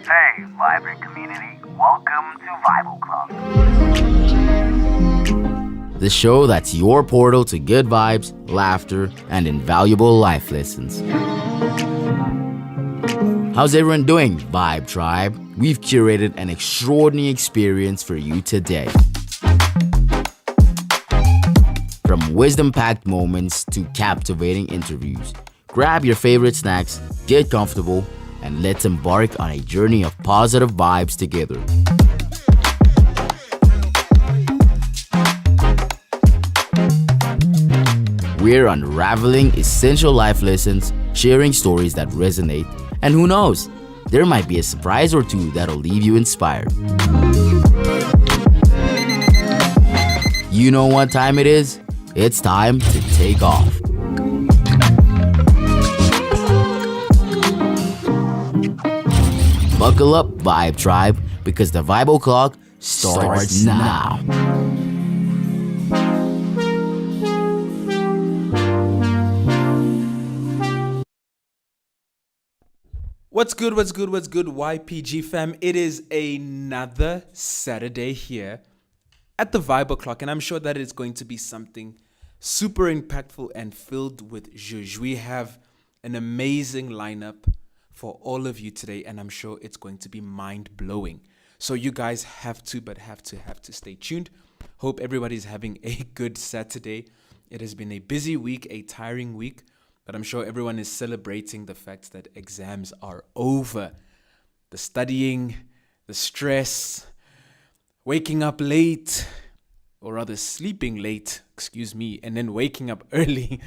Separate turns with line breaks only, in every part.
Hey, vibrant community, welcome to Vibe O'Clock.
The show that's your portal to good vibes, laughter, and invaluable life lessons. How's everyone doing, Vibe Tribe? We've curated an extraordinary experience for you today. From wisdom-packed moments to captivating interviews, grab your favorite snacks, get comfortable, and let's embark on a journey of positive vibes together. We're unraveling essential life lessons, sharing stories that resonate, and who knows, there might be a surprise or two that'll leave you inspired. You know what time it is? It's time to take off. Buckle up, Vibe Tribe, because the Vibe O'Clock starts now.
What's good, YPG fam? It is another Saturday here at the Vibe O'Clock, and I'm sure that it's going to be something super impactful and filled with zhuzh. We have an amazing lineup for all of you today, and I'm sure it's going to be mind-blowing. So you guys have to stay tuned. Hope everybody's having a good Saturday. It has been a busy week, a tiring week, but I'm sure everyone is celebrating the fact that exams are over. The studying, the stress, waking up late, or rather sleeping late, and then waking up early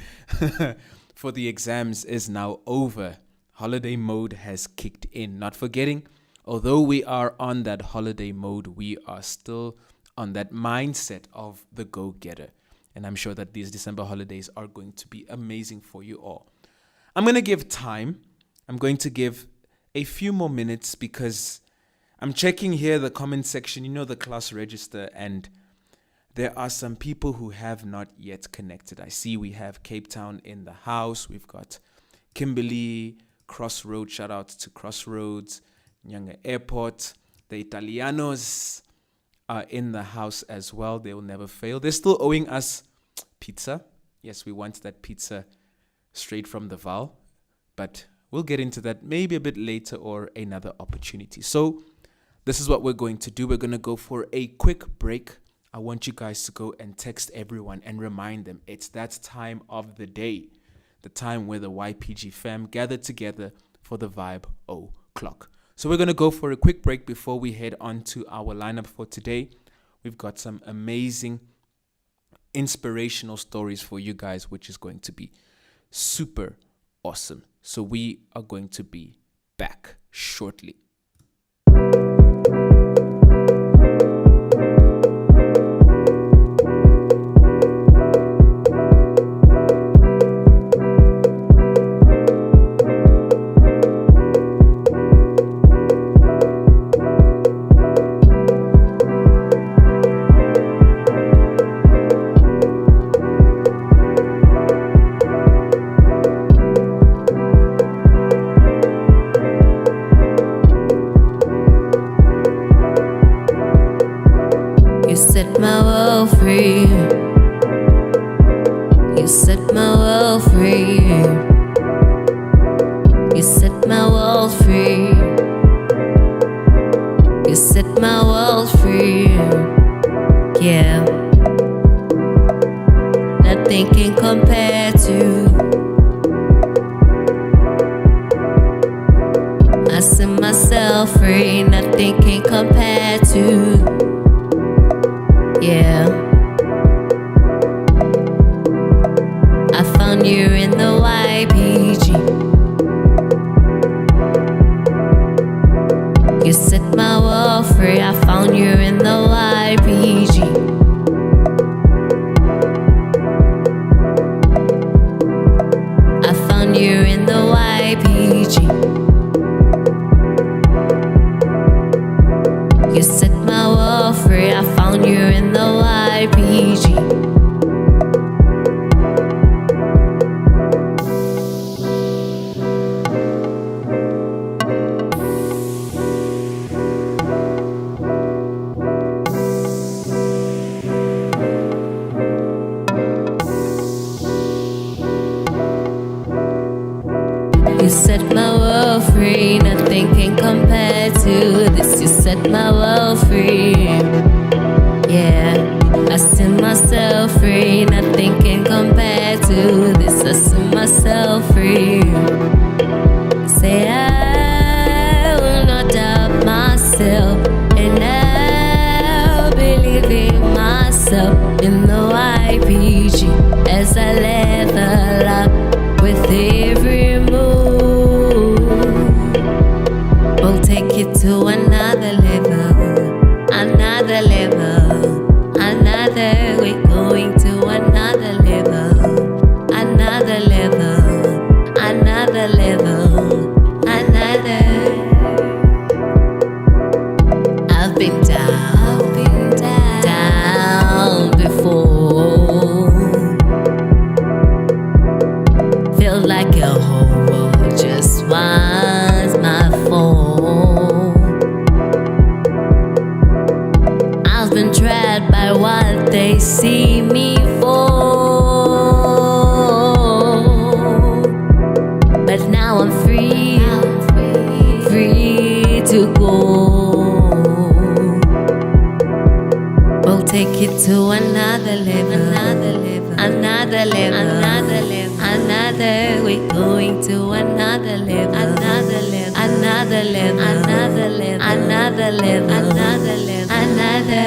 for the exams is now over. Holiday mode has kicked in. Not forgetting, although we are on that holiday mode, we are still on that mindset of the go-getter. And I'm sure that these December holidays are going to be amazing for you all. I'm going to give time. I'm going to give a few more minutes because I'm checking here the comment section, the class register, and there are some people who have not yet connected. I see we have Cape Town in the house. We've got Kimberly, Crossroads, shout out to Crossroads, Nyanga Airport. The Italianos are in the house as well. They will never fail. They're still owing us pizza. Yes, we want that pizza straight from the Val, but we'll get into that maybe a bit later or another opportunity. So this is what we're going to do. We're going to go for a quick break. I want you guys to go and text everyone and remind them it's that time of the day. The time where the YPG fam gathered together for the Vibe O'Clock. So we're going to go for a quick break before we head on to our lineup for today. We've got some amazing, inspirational stories for you guys, which is going to be super awesome. So we are going to be back shortly.
world free, nothing can compare to. Yeah, I found you in the YPG. You set my world free. I found you in the YPG. I found you in the YPG. You set my world free. I found you in the YPG. You set my world free, nothing can compare to this. You set my world free. Yeah, I set myself free, nothing can compare to this. I set myself free. Say I will not doubt myself, and I'll believe in myself in the YPG as I level up with every move. We'll take it to another level, another level, another. We're going to another level, another level, another level, another. I've been down before. Feel like a whole world just wants my phone. I've been trapped by what they see me for, but now I'm free, free to go. We'll take it to another level, another level, another level, another level, another. We're going to another level, another level, another level, another level, another level, another level, another.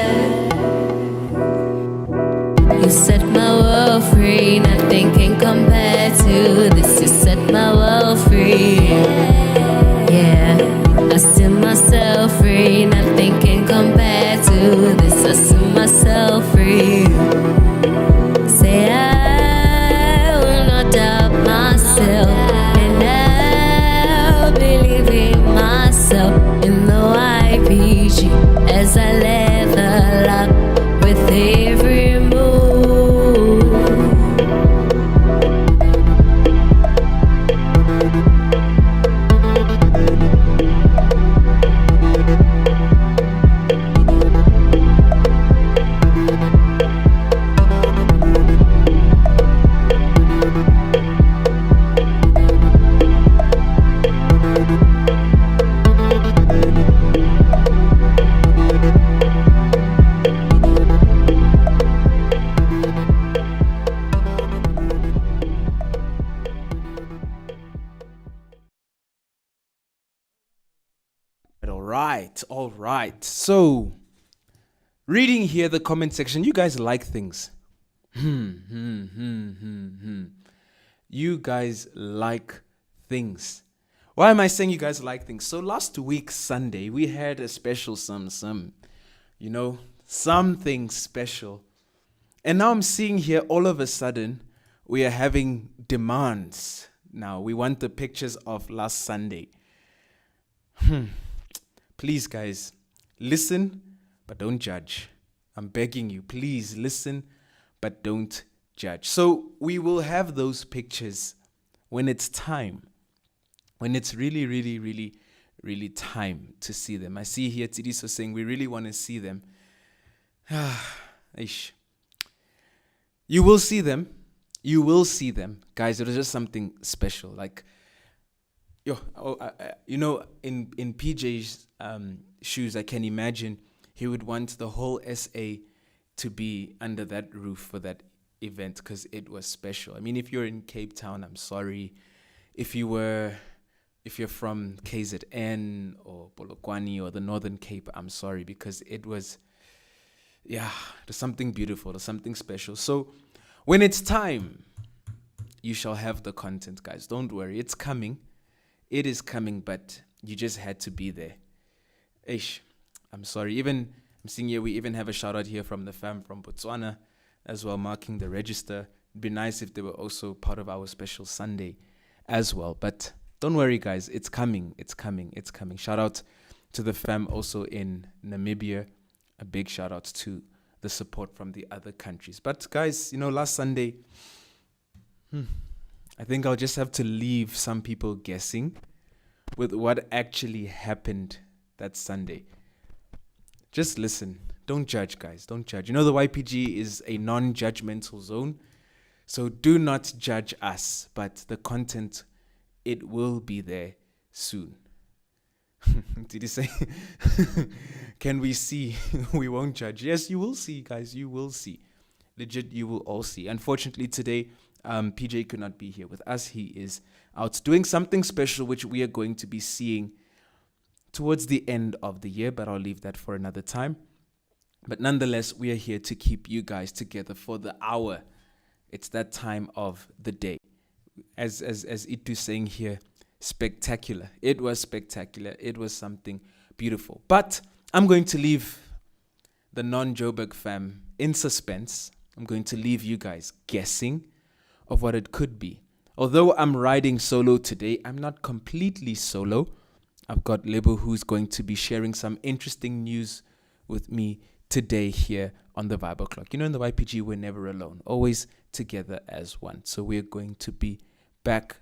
You set my world free, nothing can compare to this. You set my world free. Yeah, I set myself free, nothing can compare to this. I set myself free. Say I will not doubt myself, and I'll believe in myself in the YPG as I level up with every move.
All right. So, reading here the comment section, you guys like things. You guys like things. Why am I saying you guys like things? So last week Sunday we had a special something special. And now I'm seeing here all of a sudden we are having demands. Now we want the pictures of last Sunday. Please, guys, listen, but don't judge. I'm begging you, please listen, but don't judge. So we will have those pictures when it's time. When it's really, really, really, really time to see them. I see here Tidiso saying we really want to see them. Ish. You will see them. You will see them. Guys, it was just something special. Like, in PJ's shoes, I can imagine he would want the whole SA to be under that roof for that event because it was special. I mean, if you're in Cape Town, I'm sorry. If you were if you're from KZN or Polokwane or the Northern Cape, I'm sorry, because it was something beautiful, there's something special. So when it's time, you shall have the content, guys. Don't worry, it's coming. It is coming, but you just had to be there. Ish, I'm sorry. Even I'm seeing here, we even have a shout out here from the fam from Botswana as well, marking the register. It'd be nice if they were also part of our special Sunday as well. But don't worry, guys. It's coming. It's coming. It's coming. Shout out to the fam also in Namibia. A big shout out to the support from the other countries. But guys, last Sunday, I think I'll just have to leave some people guessing with what actually happened that Sunday. Just listen. Don't judge, guys. Don't judge. The YPG is a non-judgmental zone. So do not judge us. But the content, it will be there soon. Did he say? Can we see? We won't judge. Yes, you will see, guys. You will see. Legit, you will all see. Unfortunately, today, PJ could not be here with us. He is out doing something special, which we are going to be seeing towards the end of the year, but I'll leave that for another time. But nonetheless, we are here to keep you guys together for the hour. It's that time of the day. As Itu's saying here, spectacular. It was spectacular. It was something beautiful. But I'm going to leave the non-Joburg fam in suspense. I'm going to leave you guys guessing of what it could be. Although I'm riding solo today, I'm not completely solo. I've got Lebo who's going to be sharing some interesting news with me today here on the Vibe O'Clock. In the YPG, we're never alone, always together as one. So we're going to be back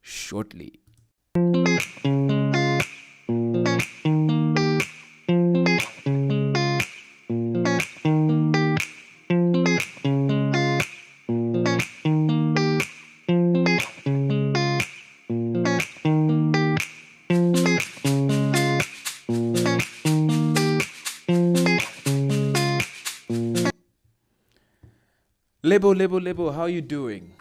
shortly. Lebo, how are you doing?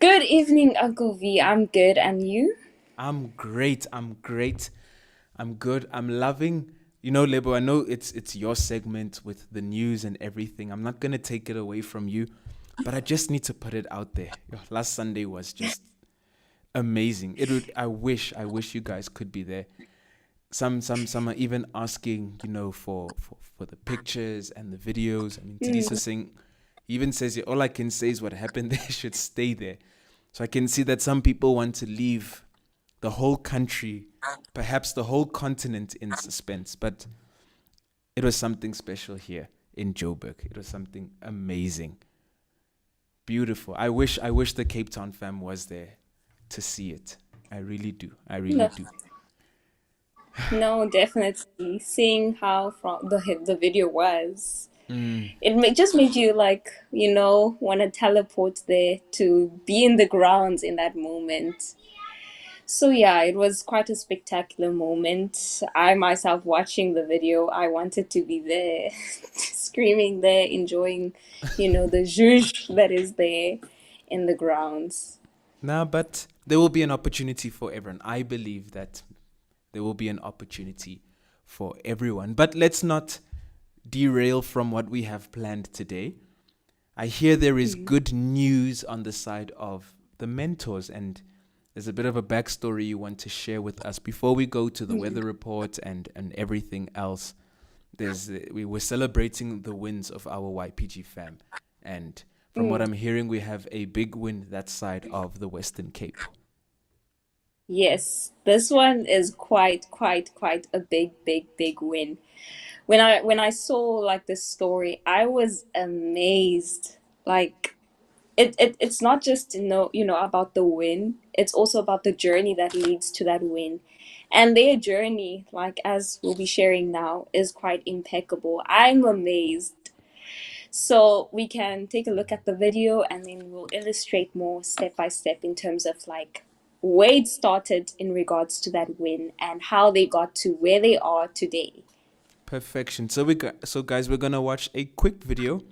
Good evening, Uncle V. I'm good, and you?
I'm great. I'm good. I'm loving. Lebo, I know it's your segment with the news and everything. I'm not gonna take it away from you, but I just need to put it out there. Last Sunday was just amazing. I wish you guys could be there. Some are even asking, for the pictures and the videos. I mean, Tidi's saying, he even says, all I can say is what happened there should stay there. So I can see that some people want to leave the whole country, perhaps the whole continent in suspense. But it was something special here in Joburg. It was something amazing. Beautiful. I wish the Cape Town fam was there to see it. I really do. Do.
No, definitely. Seeing how from the video was, it just made you want to teleport there to be in the grounds in that moment. So yeah, it was quite a spectacular moment. I myself watching the video, I wanted to be there, screaming there, enjoying, the zhuzh that is there in the grounds.
Nah, but there will be an opportunity for everyone. I believe that there will be an opportunity for everyone. But let's not derail from what we have planned today. I hear there is good news on the side of the mentors, and there's a bit of a backstory you want to share with us before we go to the weather report and everything else. We were celebrating the wins of our YPG fam, and from what I'm hearing, we have a big win that side of the Western Cape.
Yes, this one is quite a big win. When I saw this story, I was amazed. It's not just about the win, it's also about the journey that leads to that win. And their journey, as we'll be sharing now, is quite impeccable. I'm amazed. So we can take a look at the video and then we'll illustrate more step by step in terms of where it started in regards to that win and how they got to where they are today.
Perfection. So guys, we're gonna watch a quick video,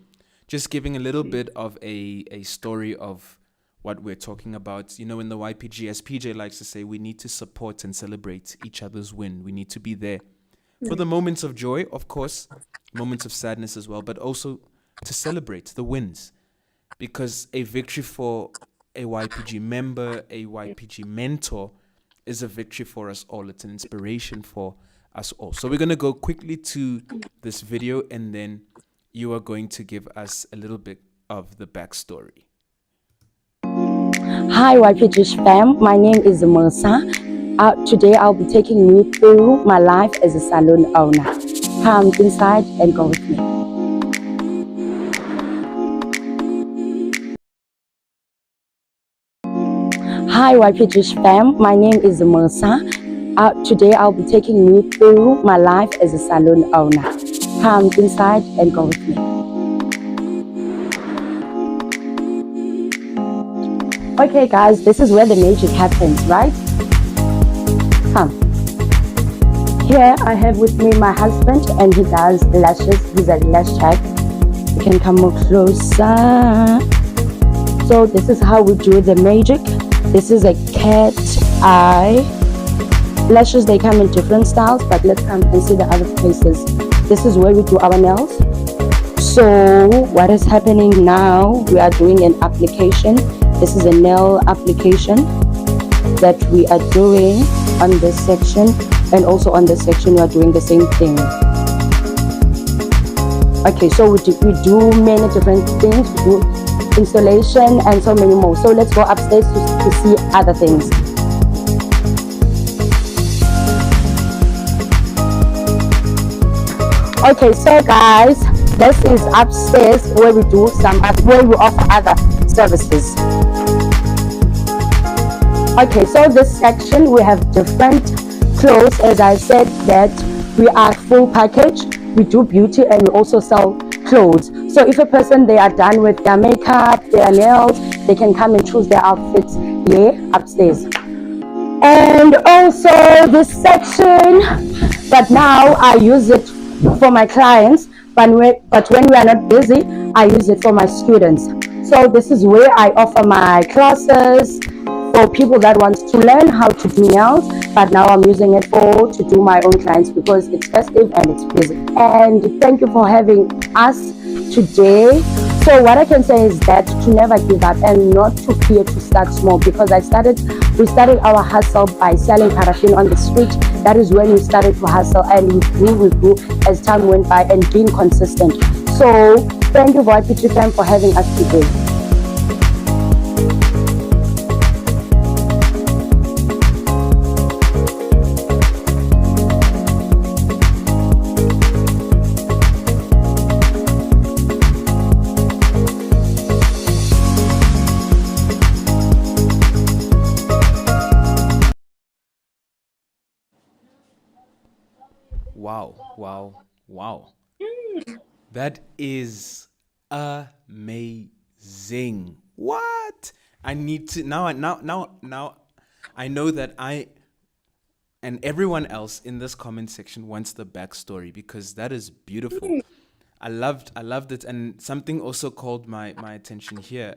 just giving a little bit of a story of what we're talking about. You know, in the YPG, as PJ likes to say, we need to support and celebrate each other's win. We need to be there for the moments of joy, of course, moments of sadness as well, but also to celebrate the wins. Because a victory for a YPG member, a YPG mentor, is a victory for us all. It's an inspiration for us all. So we're going to go quickly to this video, and then you are going to give us a little bit of the backstory.
Hi YPG fam, my name is Musa. Today I'll be taking you through my life as a salon owner. Come inside and go with me. Hi YPG fam, my name is Musa. Today I'll be taking you through my life as a salon owner. Come inside and go with me. Okay guys, this is where the magic happens, right? Come. Here I have with me my husband, and he does lashes. He's a lash tag. You can come more closer. So this is how we do the magic. This is a cat eye. Lashes, they come in different styles, but let's come and see the other places. This is where we do our nails. So what is happening now? We are doing an application. This is a nail application that we are doing on this section, and also on this section we are doing the same thing. Okay, so we do many different things. We do installation and so many more. So let's go upstairs to see other things. Okay, so guys, this is upstairs where we do where we offer other services. Okay, so this section we have different clothes. As I said, that we are full package. We do beauty and we also sell clothes. So if a person, they are done with their makeup, their nails, they can come and choose their outfits here upstairs. And also this section, but now I use it for my clients, but when we are not busy, I use it for my students. So this is where I offer my classes for people that want to learn how to do nails, but now I'm using it to do my own clients because it's festive and it's busy. And thank you for having us today. So what I can say is that to never give up and not to fear to start small, because we started our hustle by selling paraffin on the street. That is when we started to hustle, and we grew as time went by and being consistent. So thank you YPG fam for having us today.
Wow. That is amazing. What? I need to now I know that I and everyone else in this comment section wants the backstory, because that is beautiful. I loved it, and something also called my attention here.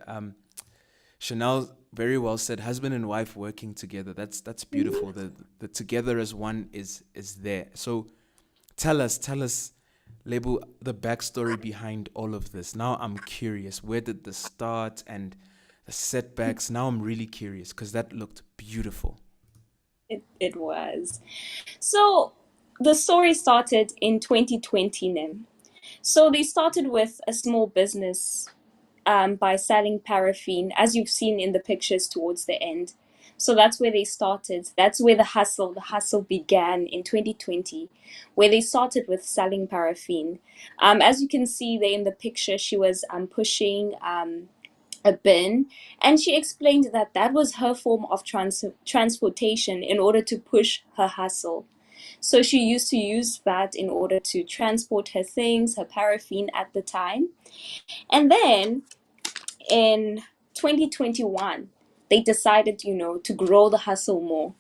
Chanel very well said, husband and wife working together. That's beautiful. The together as one is there. So tell us, Lebu, the backstory behind all of this. Now I'm curious. Where did this start, and the setbacks? Now I'm really curious, because that looked beautiful.
It was. So the story started in 2020, Nim. So they started with a small business by selling paraffin, as you've seen in the pictures towards the end. So that's where they started. That's where the hustle began in 2020, where they started with selling paraffin. As you can see there in the picture, she was pushing a bin, and she explained that that was her form of transportation in order to push her hustle. So she used to use that in order to transport her things, her paraffin at the time. And then in 2021, they decided, to grow the hustle more.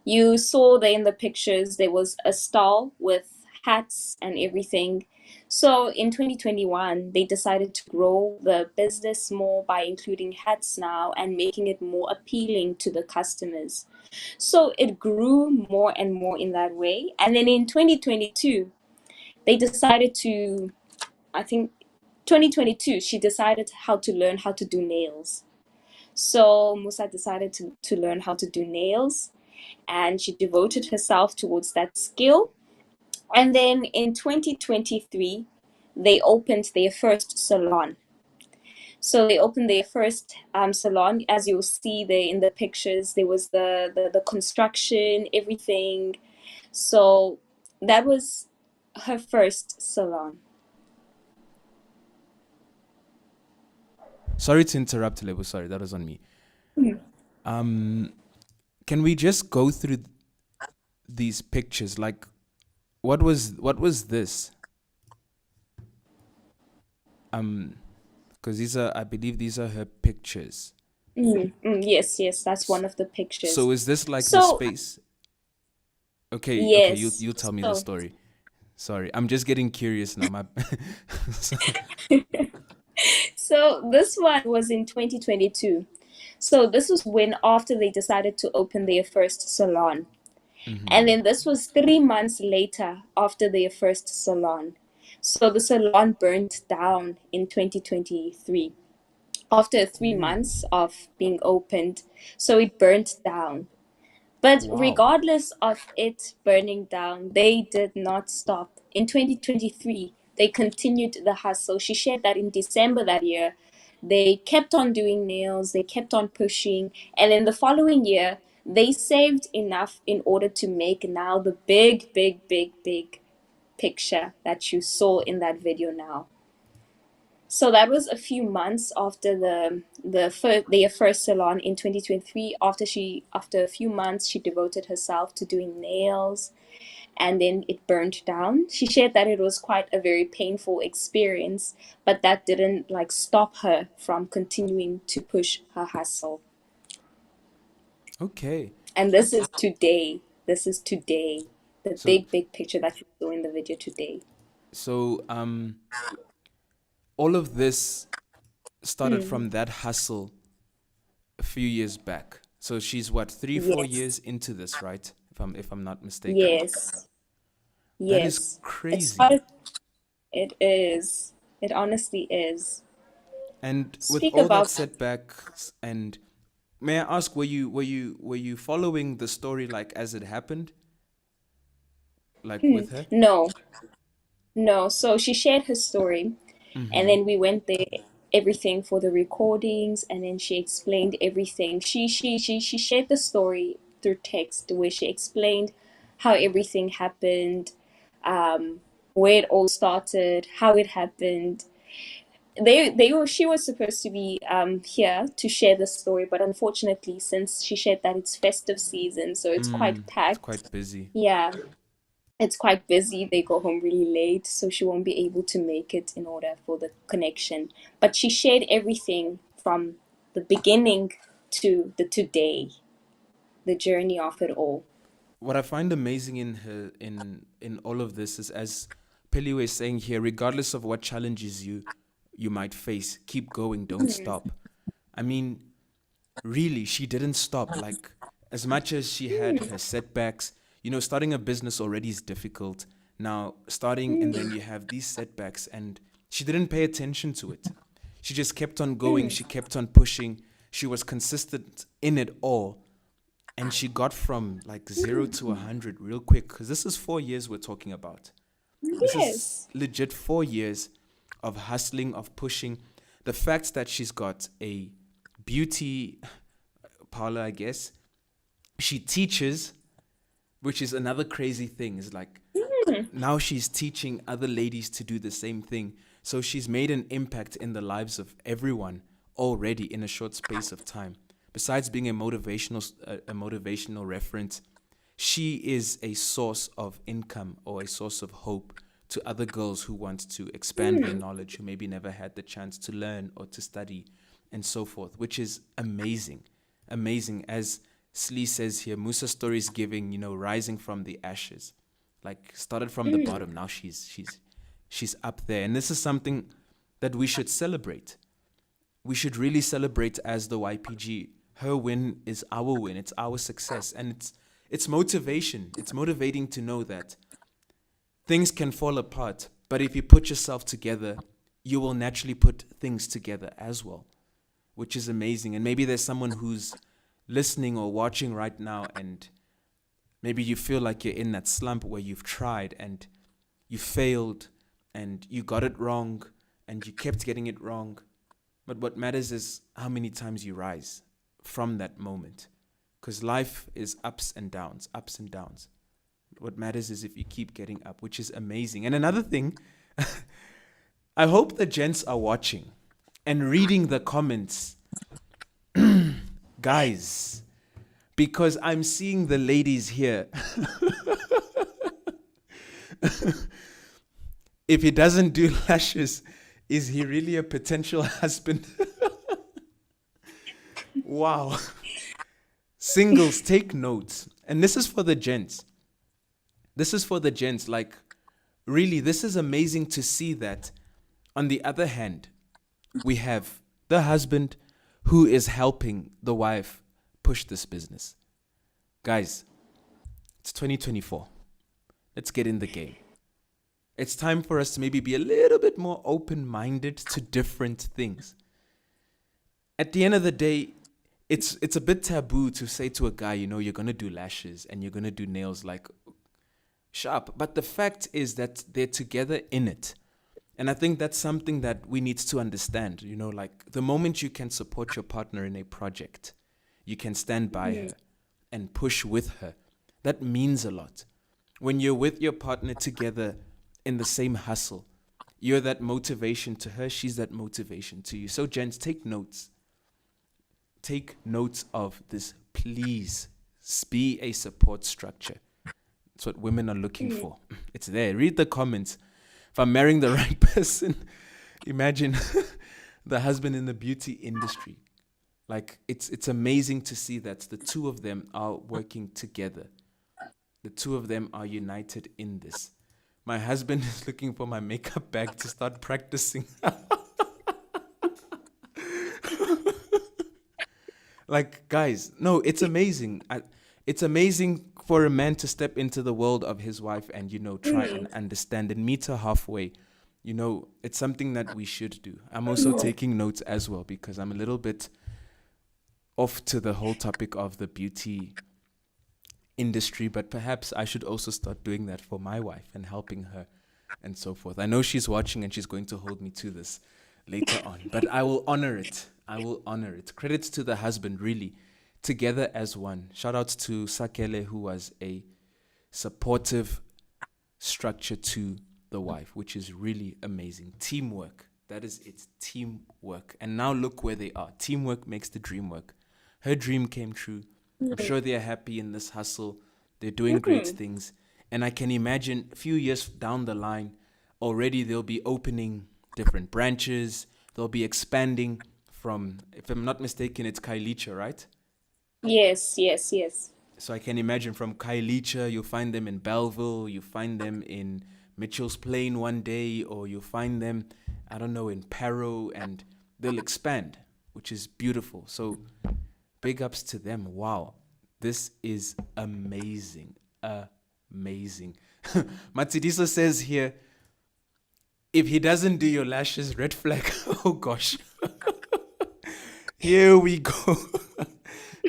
You saw there in the pictures, there was a stall with hats and everything. So in 2021, they decided to grow the business more by including hats now and making it more appealing to the customers. So it grew more and more in that way. And then in 2022, they decided to, I think 2022, she decided how to learn how to do nails. So Musa decided to learn how to do nails, and she devoted herself towards that skill. And then in 2023, they opened their first salon. So they opened their first salon. As you'll see there in the pictures, there was the construction, everything. So that was her first salon.
Sorry to interrupt, Lebo. Sorry, that was on me. Can we just go through these pictures? Like, what was this? Because I believe these are her pictures.
Yes, yes, that's one of the pictures.
So is this like the
So
space? Okay, okay,
yes,
you tell me the
so
story. Sorry, I'm just getting curious now.
so this one was in 2022. So this was when after they decided to open their first salon. And then this was 3 months later after their first salon. So the salon burnt down in 2023 after 3 months of being opened. So it burnt down. But
Wow.
regardless of it burning down, they did not stop. In 2023, they continued the hustle. She shared that in December that year, they kept on doing nails, they kept on pushing. And then the following year, they saved enough in order to make now the big, big, big, big picture that you saw in that video now. So that was a few months after their first salon in 2023. After a few months, she devoted herself to doing nails, and then it burned down. She shared that it was quite a very painful experience, but that didn't like stop her from continuing to push her hustle.
Okay.
And this is today. This is today. The
So
big, big picture that you saw in the video today.
so all of this started from that hustle a few years back. So she's what, 3-4
Yes.
years into this, right? If I'm not mistaken.
Yes.
That is
Yes. It
crazy.
started. It is. It honestly is.
And with
Speak
all that
about
setbacks, and may I ask, were you following the story like as it happened, like with her?
no, no. So she shared her story, and then we went there, everything for the recordings, and then she explained everything. She shared the story through text, where she explained how everything happened, where it all started, how it happened. She was supposed to be here to share the story, but unfortunately, since she shared that it's festive season, so it's quite
It's
packed.
quite busy.
Yeah, it's quite busy. They go home really late, so she won't be able to make it in order for the connection. But she shared everything from the beginning to the today, the journey of it all.
What I find amazing in her in all of this is, as Peliwe is saying here, regardless of what challenges you might face, keep going, don't stop. I mean, really, she didn't stop. Like, as much as she had her setbacks, starting a business already is difficult. Now, starting and then you have these setbacks, and she didn't pay attention to it. She just kept on going, she kept on pushing, she was consistent in it all. And she got from like 0 to 100 real quick, because this is 4 years we're talking about. This
Yes.
is legit 4 years of hustling, of pushing. The fact that she's got a beauty parlor, I guess. She teaches, which is another crazy thing. Is like now she's teaching other ladies to do the same thing. So she's made an impact in the lives of everyone already in a short space of time. Besides being a motivational reference, she is a source of income or a source of hope to other girls who want to expand their knowledge, who maybe never had the chance to learn or to study and so forth, which is amazing. Amazing. As Slee says here, Musa story is giving, rising from the ashes. Like, started from the bottom. Now she's she's up there. And this is something that we should celebrate. We should really celebrate as the YPG. Her win is our win. It's our success. And it's motivation. It's motivating to know that things can fall apart, but if you put yourself together, you will naturally put things together as well, which is amazing. And maybe there's someone who's listening or watching right now, and maybe you feel like you're in that slump where you've tried and you failed and you got it wrong and you kept getting it wrong. But what matters is how many times you rise from that moment, because life is ups and downs, ups and downs. What matters is if you keep getting up, which is amazing. And another thing, I hope the gents are watching and reading the comments. Guys, because I'm seeing the ladies here. If he doesn't do lashes, is he really a potential husband? Wow. Singles, take notes. And this is for the gents. This is for the gents. Like, really, this is amazing to see that. On the other hand, we have the husband who is helping the wife push this business. Guys, it's 2024. Let's get in the game. It's time for us to maybe be a little bit more open-minded to different things. At the end of the day, it's a bit taboo to say to a guy, you know, you're going to do lashes and you're going to do nails, like, sharp. But the fact is that they're together in it. And I think that's something that we need to understand. You know, like, the moment you can support your partner in a project, you can stand by her and push with her. That means a lot. When you're with your partner together in the same hustle, you're that motivation to her, she's that motivation to you. So, gents, take notes. Take notes of this, please. Be a support structure. That's what women are looking for. It's there. Read the comments. If I'm marrying the right person, imagine the husband in the beauty industry. Like, it's amazing to see that the two of them are working together. The two of them are united in this. My husband is looking for my makeup bag to start practicing. Like, guys, no, it's amazing. It's amazing for a man to step into the world of his wife and, you know, try and understand and meet her halfway. You know, it's something that we should do. I'm also taking notes as well because I'm a little bit off to the whole topic of the beauty industry, but perhaps I should also start doing that for my wife and helping her and so forth. I know she's watching and she's going to hold me to this later on, but I will honor it. I will honor it. Credit to the husband, really, together as one. Shout out to Sakele, who was a supportive structure to the wife, which is really amazing. Teamwork. That is it. Teamwork. And now look where they are. Teamwork makes the dream work. Her dream came true. I'm sure they're happy in this hustle. They're doing great things. And I can imagine a few years down the line, already they'll be opening different branches. They'll be expanding from, if I'm not mistaken, it's Kailicha, right?
Yes.
So I can imagine from Kailicha, you'll find them in Belleville, you find them in Mitchell's Plain one day, or you'll find them, I don't know, in Paro, and they'll expand, which is beautiful. So big ups to them. Wow. This is amazing. Amazing. Matsidiso says here, if he doesn't do your lashes, red flag. Oh gosh. Here we go.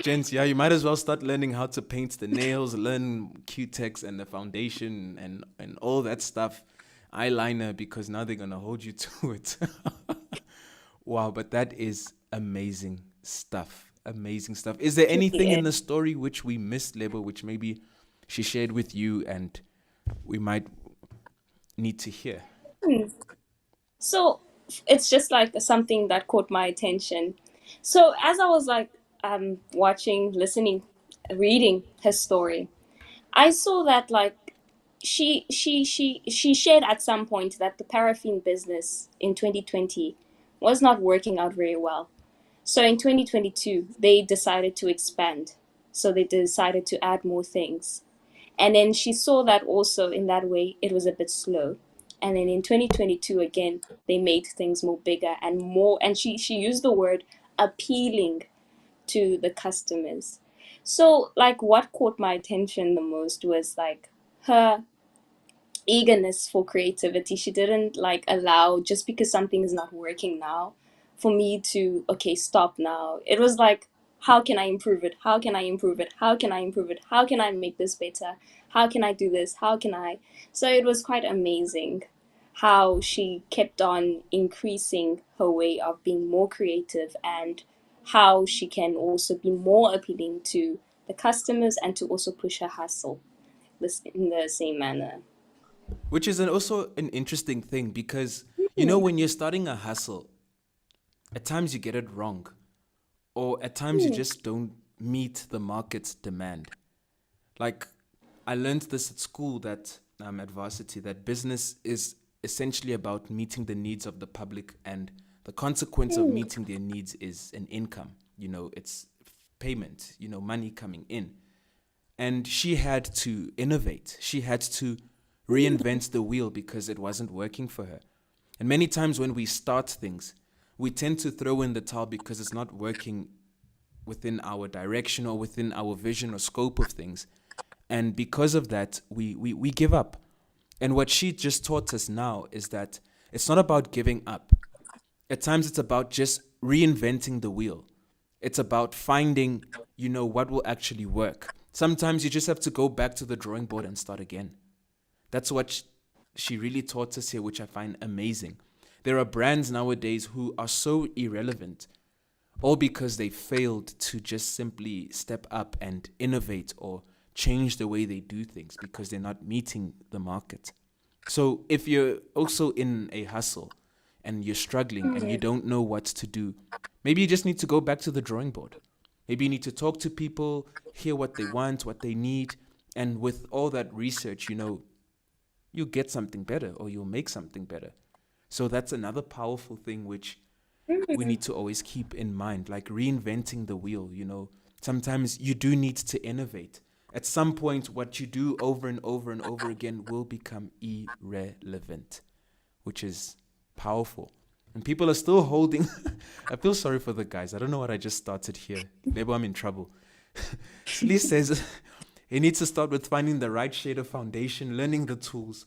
Gents, yeah, you might as well start learning how to paint the nails, learn Q-Tex and the foundation and all that stuff, eyeliner, because now they're going to hold you to it. Wow, but that is amazing stuff. Amazing stuff. Is there anything in the story which we missed, Lebo, which maybe she shared with you and we might need to hear?
So it's just like something that caught my attention. So as I was like watching, listening, reading her story, I saw that like she shared at some point that the paraffin business in 2020 was not working out very well. So in 2022, they decided to expand. So they decided to add more things. And then she saw that also in that way, it was a bit slow. And then in 2022 again, they made things more bigger and more, and she used the word appealing to the customers. So like what caught my attention the most was like her eagerness for creativity. She didn't like allow just because something is not working now for me to okay, stop now. It was like, how can I improve it? How can I improve it? How can I improve it? How can I make this better? How can I do this? How can I? So it was quite amazing how she kept on increasing her way of being more creative, and how she can also be more appealing to the customers and to also push her hustle this in the same manner.
Which is also an interesting thing because, you know, when you're starting a hustle, at times you get it wrong, or at times you just don't meet the market's demand. Like, I learned this at school that at varsity, that business is essentially about meeting the needs of the public, and the consequence of meeting their needs is an income. You know, it's payment, you know, money coming in. And she had to innovate. She had to reinvent the wheel because it wasn't working for her. And many times when we start things, we tend to throw in the towel because it's not working within our direction or within our vision or scope of things. And because of that, we give up. And what she just taught us now is that it's not about giving up. At times it's about just reinventing the wheel. It's about finding, you know, what will actually work. Sometimes you just have to go back to the drawing board and start again. That's what she really taught us here, which I find amazing. There are brands nowadays who are so irrelevant, all because they failed to just simply step up and innovate or change the way they do things because they're not meeting the market. So if you're also in a hustle and you're struggling and you don't know what to do, maybe you just need to go back to the drawing board. Maybe you need to talk to people, hear what they want, what they need, and with all that research, you know, you'll get something better or you'll make something better. So that's another powerful thing which we need to always keep in mind, like reinventing the wheel, you know. Sometimes you do need to innovate. At some point, what you do over and over and over again will become irrelevant, which is powerful. And people are still holding. I feel sorry for the guys. I don't know what I just started here. Maybe I'm in trouble. Lee says he needs to start with finding the right shade of foundation, learning the tools.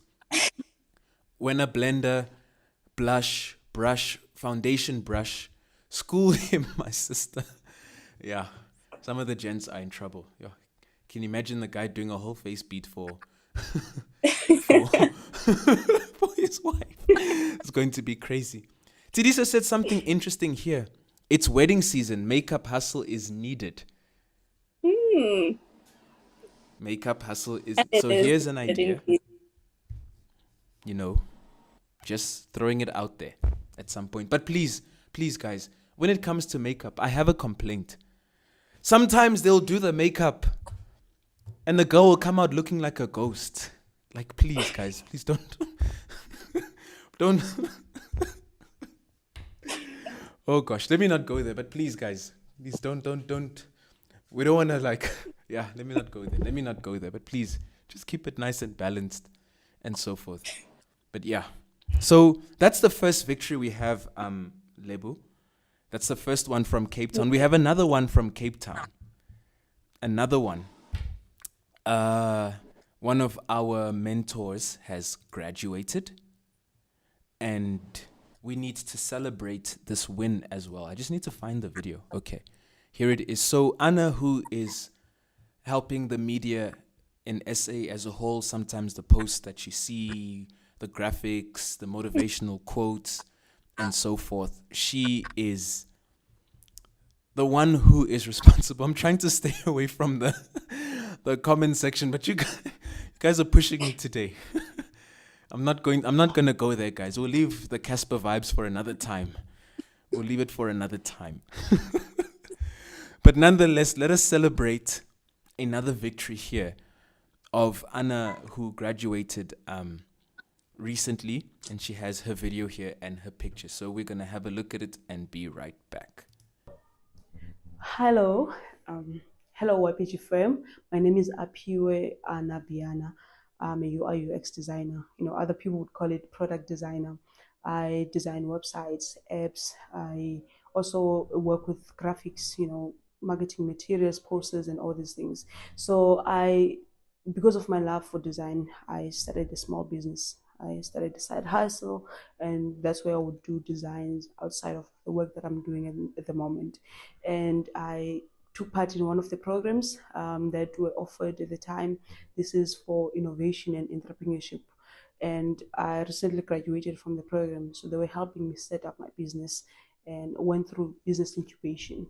When a blender, blush, brush, foundation brush, school him, my sister. Yeah, some of the gents are in trouble. Yeah. Can you imagine the guy doing a whole face beat for for his wife? It's going to be crazy. Tidisa said something interesting here. It's wedding season. Makeup hustle is needed. Makeup hustle is... So here's an idea. You know, just throwing it out there at some point. But please, guys, when it comes to makeup, I have a complaint. Sometimes they'll do the makeup and the girl will come out looking like a ghost. Like, please, guys, please don't. Don't. Oh, gosh, let me not go there. But please, guys, please don't. We don't want to, like, yeah, let me not go there. But please, just keep it nice and balanced and so forth. But yeah, so that's the first victory we have, Lebu. That's the first one from Cape Town. We have another one from Cape Town. Another one. One of our mentors has graduated, and we need to celebrate this win as well. I just need to find the video. Okay, here it is. So Anna, who is helping the media in SA as a whole, sometimes the posts that you see, the graphics, the motivational quotes, and so forth, she is the one who is responsible. I'm trying to stay away from the comment section, but you guys are pushing me today. I'm not going to go there, guys. We'll leave the Casper vibes for another time. We'll leave it for another time. But nonetheless, let us celebrate another victory here of Anna, who graduated recently, and she has her video here and her picture. So we're going to have a look at it and be right back.
Hello, hello YPG firm. My name is Apiwe Anabiana. I'm a UI UX designer. Other people would call it product designer. I design websites, apps. I also work with graphics, marketing materials, posters, and all these things. So because of my love for design, I started a small business. I started a side hustle, and that's where I would do designs outside of the work that I'm doing at the moment. And I took part in one of the programs that were offered at the time. This is for innovation and entrepreneurship. And I recently graduated from the program, so they were helping me set up my business and went through business incubation.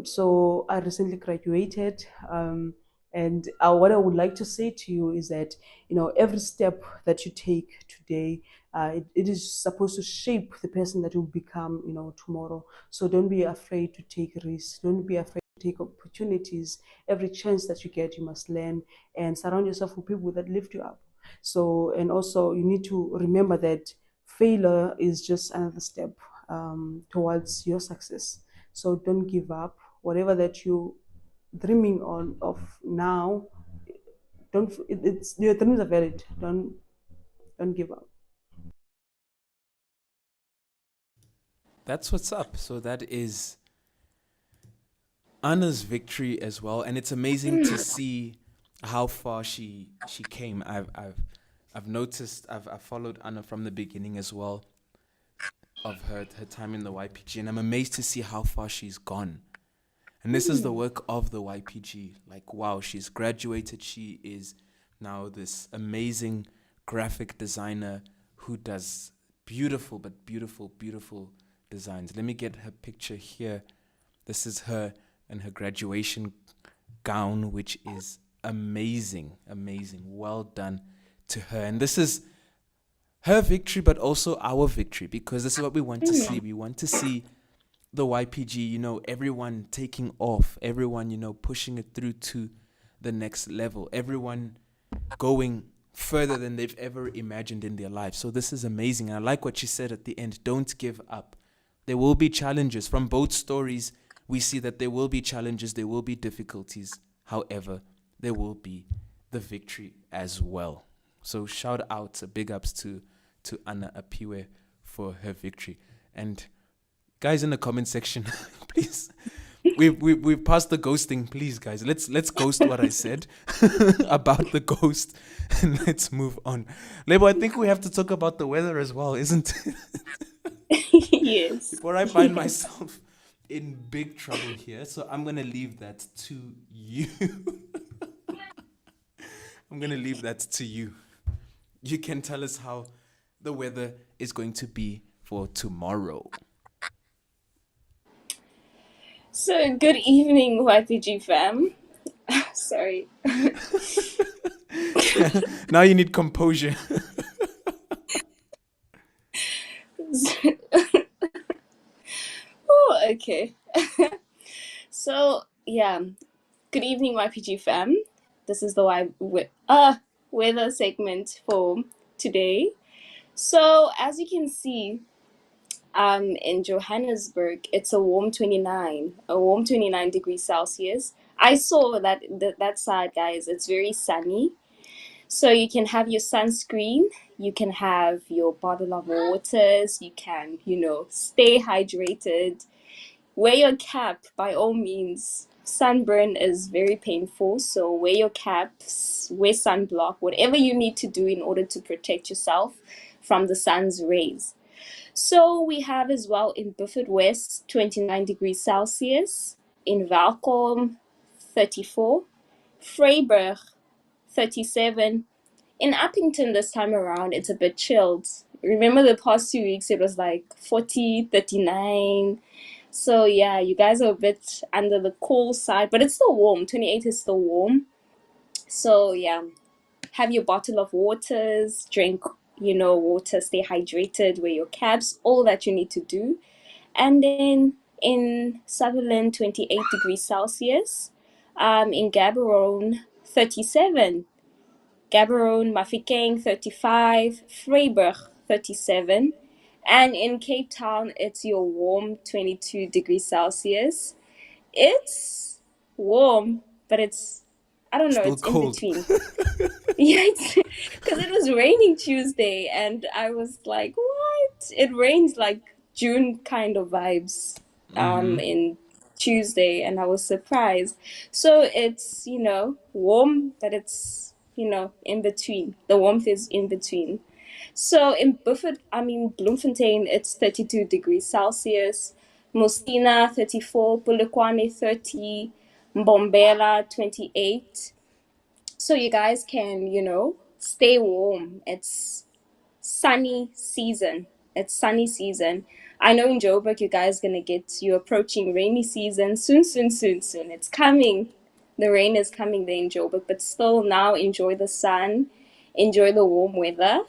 So I recently graduated. And what I would like to say to you is that, every step that you take today, it is supposed to shape the person that you will become, tomorrow. So don't be afraid to take risks. Don't be afraid to take opportunities. Every chance that you get, you must learn and surround yourself with people that lift you up. So, and also you need to remember that failure is just another step towards your success. So don't give up. Whatever that you dreaming of now, don't it's your dreams are valid. Don't give up.
That's what's up. So that is Anna's victory as well, and it's amazing to see how far she came. I've noticed. I've followed Anna from the beginning as well of her time in the YPG, and I'm amazed to see how far she's gone. And this is the work of the YPG. Like, wow, she's graduated. She is now this amazing graphic designer who does beautiful, but beautiful, beautiful designs. Let me get her picture here. This is her and her graduation gown, which is amazing, amazing. Well done to her. And this is her victory, but also our victory, because this is what we want to see. We want to see the YPG, everyone taking off, everyone, pushing it through to the next level, everyone going further than they've ever imagined in their life. So this is amazing. And I like what she said at the end. Don't give up. There will be challenges. From both stories, we see that there will be challenges, there will be difficulties. However, there will be the victory as well. So shout out, big ups to Anna Apiwe for her victory. And guys in the comment section, please, we've passed the ghosting. Please, guys, let's ghost what I said about the ghost, and let's move on. Lebo, I think we have to talk about the weather as well, isn't it?
Yes.
Before I find myself in big trouble here, so I'm gonna leave that to you. I'm gonna leave that to you. You can tell us how the weather is going to be for tomorrow.
So, good evening, YPG fam. Sorry.
Now you need composure.
Oh, okay. So, yeah. Good evening, YPG fam. This is the weather segment for today. So, as you can see, in Johannesburg, it's a warm 29 degrees Celsius. I saw that side, guys. It's very sunny. So you can have your sunscreen, you can have your bottle of waters, you can, stay hydrated. Wear your cap by all means. Sunburn is very painful, so wear your caps, wear sunblock, whatever you need to do in order to protect yourself from the sun's rays. So we have as well in Beaufort West 29 degrees Celsius, in Welkom 34, Vryburg 37. In Uppington this time around, it's a bit chilled. Remember the past 2 weeks, it was like 40, 39. So yeah, you guys are a bit under the cool side, but it's still warm. 28 is still warm. So yeah, have your bottle of waters, drink, water, stay hydrated, wear your caps, all that you need to do. And then in Sutherland, 28 degrees Celsius. In Gaborone, 37. Gaborone, Mafikeng, 35. Vryburg, 37. And in Cape Town, it's your warm 22 degrees Celsius. It's warm, but it's I don't know,
Still
it's
cold.
in between. Yeah, because it was raining Tuesday, and I was like, what? It rained like June kind of vibes in Tuesday, and I was surprised. So it's, warm, but it's, in between. The warmth is in between. So in Bloemfontein, it's 32 degrees Celsius. Mosina, 34. Polokwane, 30. Mbombela, 28. So you guys can, stay warm. It's sunny season. It's sunny season. I know in Joburg, you're approaching rainy season soon, soon, soon, soon. It's coming. The rain is coming there in Joburg, but still now enjoy the sun, enjoy the warm weather.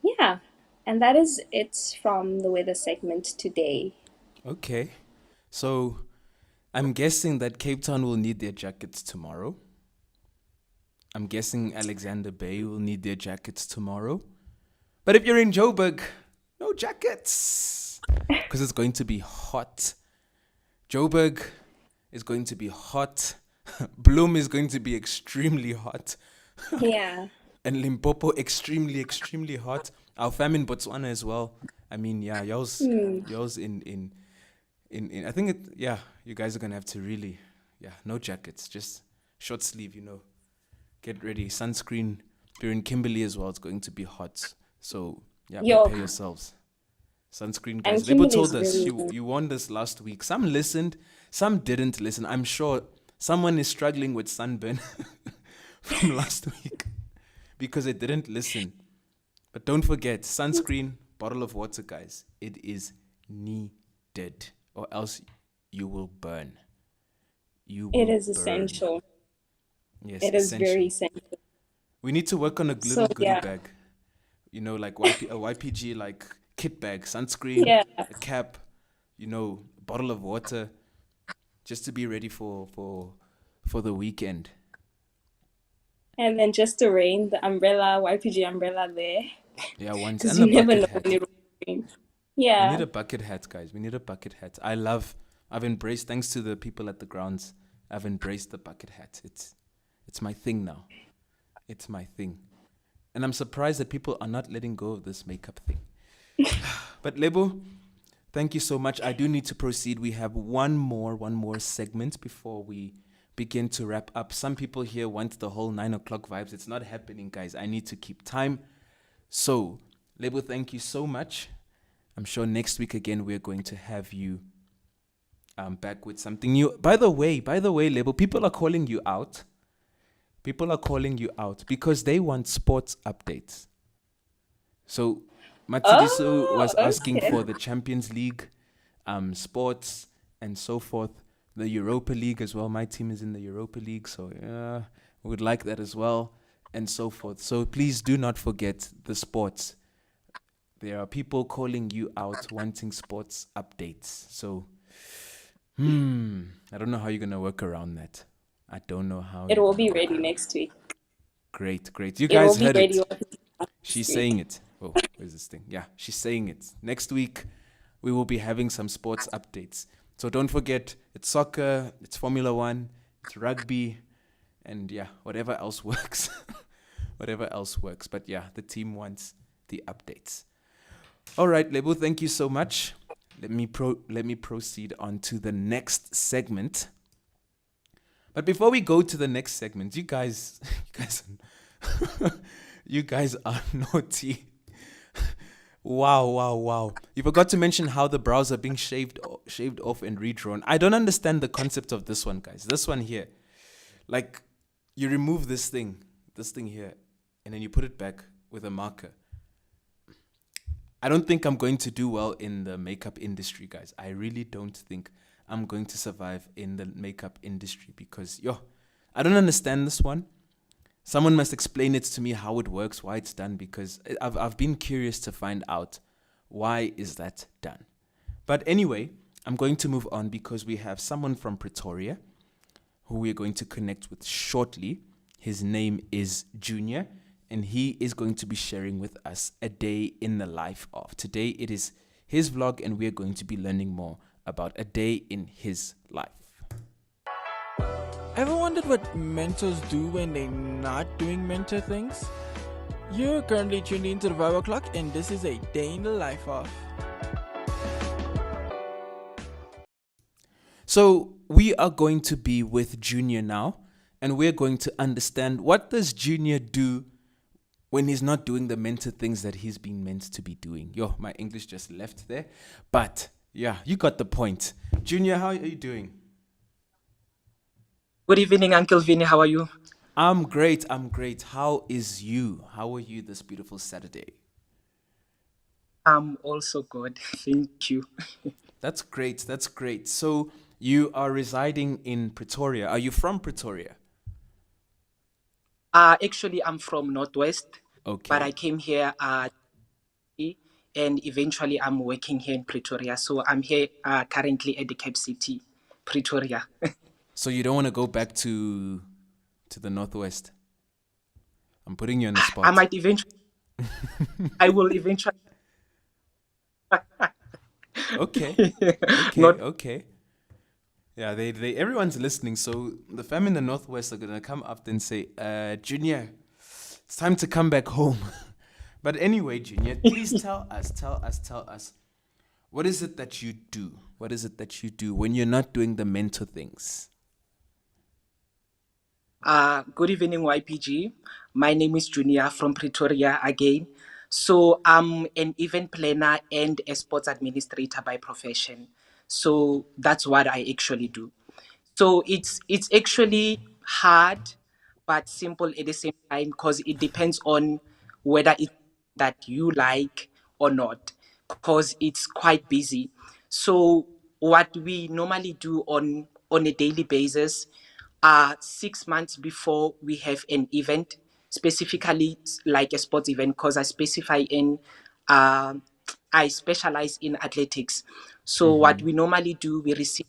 Yeah. And that is it from the weather segment today.
Okay. So I'm guessing that Cape Town will need their jackets tomorrow. I'm guessing Alexander Bay will need their jackets tomorrow. But if you're in Joburg, no jackets. Because it's going to be hot. Joburg is going to be hot. Bloom is going to be extremely hot.
Yeah.
And Limpopo extremely, extremely hot. Our fam in Botswana as well. I mean, yeah, yours in I think you guys are gonna have to really, no jackets, just short sleeve, Get ready. Sunscreen. If you're in Kimberley as well, it's going to be hot. So prepare yourselves. Sunscreen, guys. Lebo told us, you warned us last week. Some listened, some didn't listen. I'm sure someone is struggling with sunburn from last week because they didn't listen. But don't forget, sunscreen, bottle of water, guys. It is needed, or else you will burn.
It is essential.
Yes,
it is very essential.
We need to work on a little goodie bag. Like a YPG like kit bag, sunscreen, a cap, bottle of water, just to be ready for the weekend.
And then just to rain, the umbrella, YPG umbrella there.
Yeah, once.
Because
And
you
the
never know
bucket
when
hat.
it will rain. Yeah.
We need a bucket hat, guys. We need a bucket hat. I've embraced, thanks to the people at the grounds, I've embraced the bucket hat. It's my thing now. It's my thing. And I'm surprised that people are not letting go of this makeup thing. But Lebo, thank you so much. I do need to proceed. We have one more segment before we begin to wrap up. Some people here want the whole 9 o'clock vibes. It's not happening, guys. I need to keep time. So, Lebo, thank you so much. I'm sure next week again we're going to have you back with something new. By the way, Lebo, people are calling you out. People are calling you out because they want sports updates. So Matsidiso was asking for the Champions League, sports, and so forth. The Europa League as well. My team is in the Europa League, so we would like that as well, and so forth. So please do not forget the sports. There are people calling you out wanting sports updates. So, I don't know how you're going to work around that. I don't know how.
It will be ready next week.
Great. You guys heard it. She's
week.
saying it. Oh, where's this thing? Yeah, she's saying it. Next week, we will be having some sports updates. So don't forget, it's soccer, it's Formula 1, it's rugby, and whatever else works. Whatever else works. But the team wants the updates. All right, Lebo, thank you so much. Let me proceed on to the next segment. But before we go to the next segment, you guys are naughty. Wow. You forgot to mention how the brows are being shaved off and redrawn. I don't understand the concept of this one, guys. This one here. Like, you remove this thing here, and then you put it back with a marker. I don't think I'm going to do well in the makeup industry, guys. I really don't think I'm going to survive in the makeup industry because, I don't understand this one. Someone must explain it to me how it works, why it's done, because I've been curious to find out why is that done. But anyway, I'm going to move on because we have someone from Pretoria who we're going to connect with shortly. His name is Junior, and he is going to be sharing with us a day in the life of. Today it is his vlog, and we're going to be learning more about a day in his life.
Ever wondered what mentors do when they're not doing mentor things? You're currently tuned into the Vibe O'Clock, and this is a day in the life of.
So we are going to be with Junior now, and we're going to understand what does Junior do when he's not doing the mentor things that he's been meant to be doing. Yo, my English just left there, but yeah, you got the point. Junior, how are you doing?
Good evening, Uncle Vinny. How are you?
I'm great. I'm great. How is you? How are you this beautiful Saturday?
I'm also good. Thank you.
That's great. That's great. So you are residing in Pretoria. Are you from Pretoria?
Actually, I'm from Northwest, but I
Okay.
came here and eventually I'm working here in Pretoria. So I'm here currently at the Cape City, Pretoria.
So you don't want to go back to the Northwest? I'm putting you on the
I
spot.
might eventually, I will eventually
Okay. Okay.
not.
Okay. Yeah, they everyone's listening. So the fam in the Northwest are gonna come up and say, Junior, it's time to come back home. But anyway, Junior, please tell us, what is it that you do? What is it that you do when you're not doing the mentor things?
Good evening, YPG. My name is Junior from Pretoria again. So I'm an event planner and a sports administrator by profession. So that's what I actually do. So it's actually hard but simple at the same time because it depends on whether it's that you like or not because it's quite busy. So what we normally do on a daily basis 6 months before we have an event, specifically like a sports event because I specify in um I specialize in athletics. So what we normally do, we receive,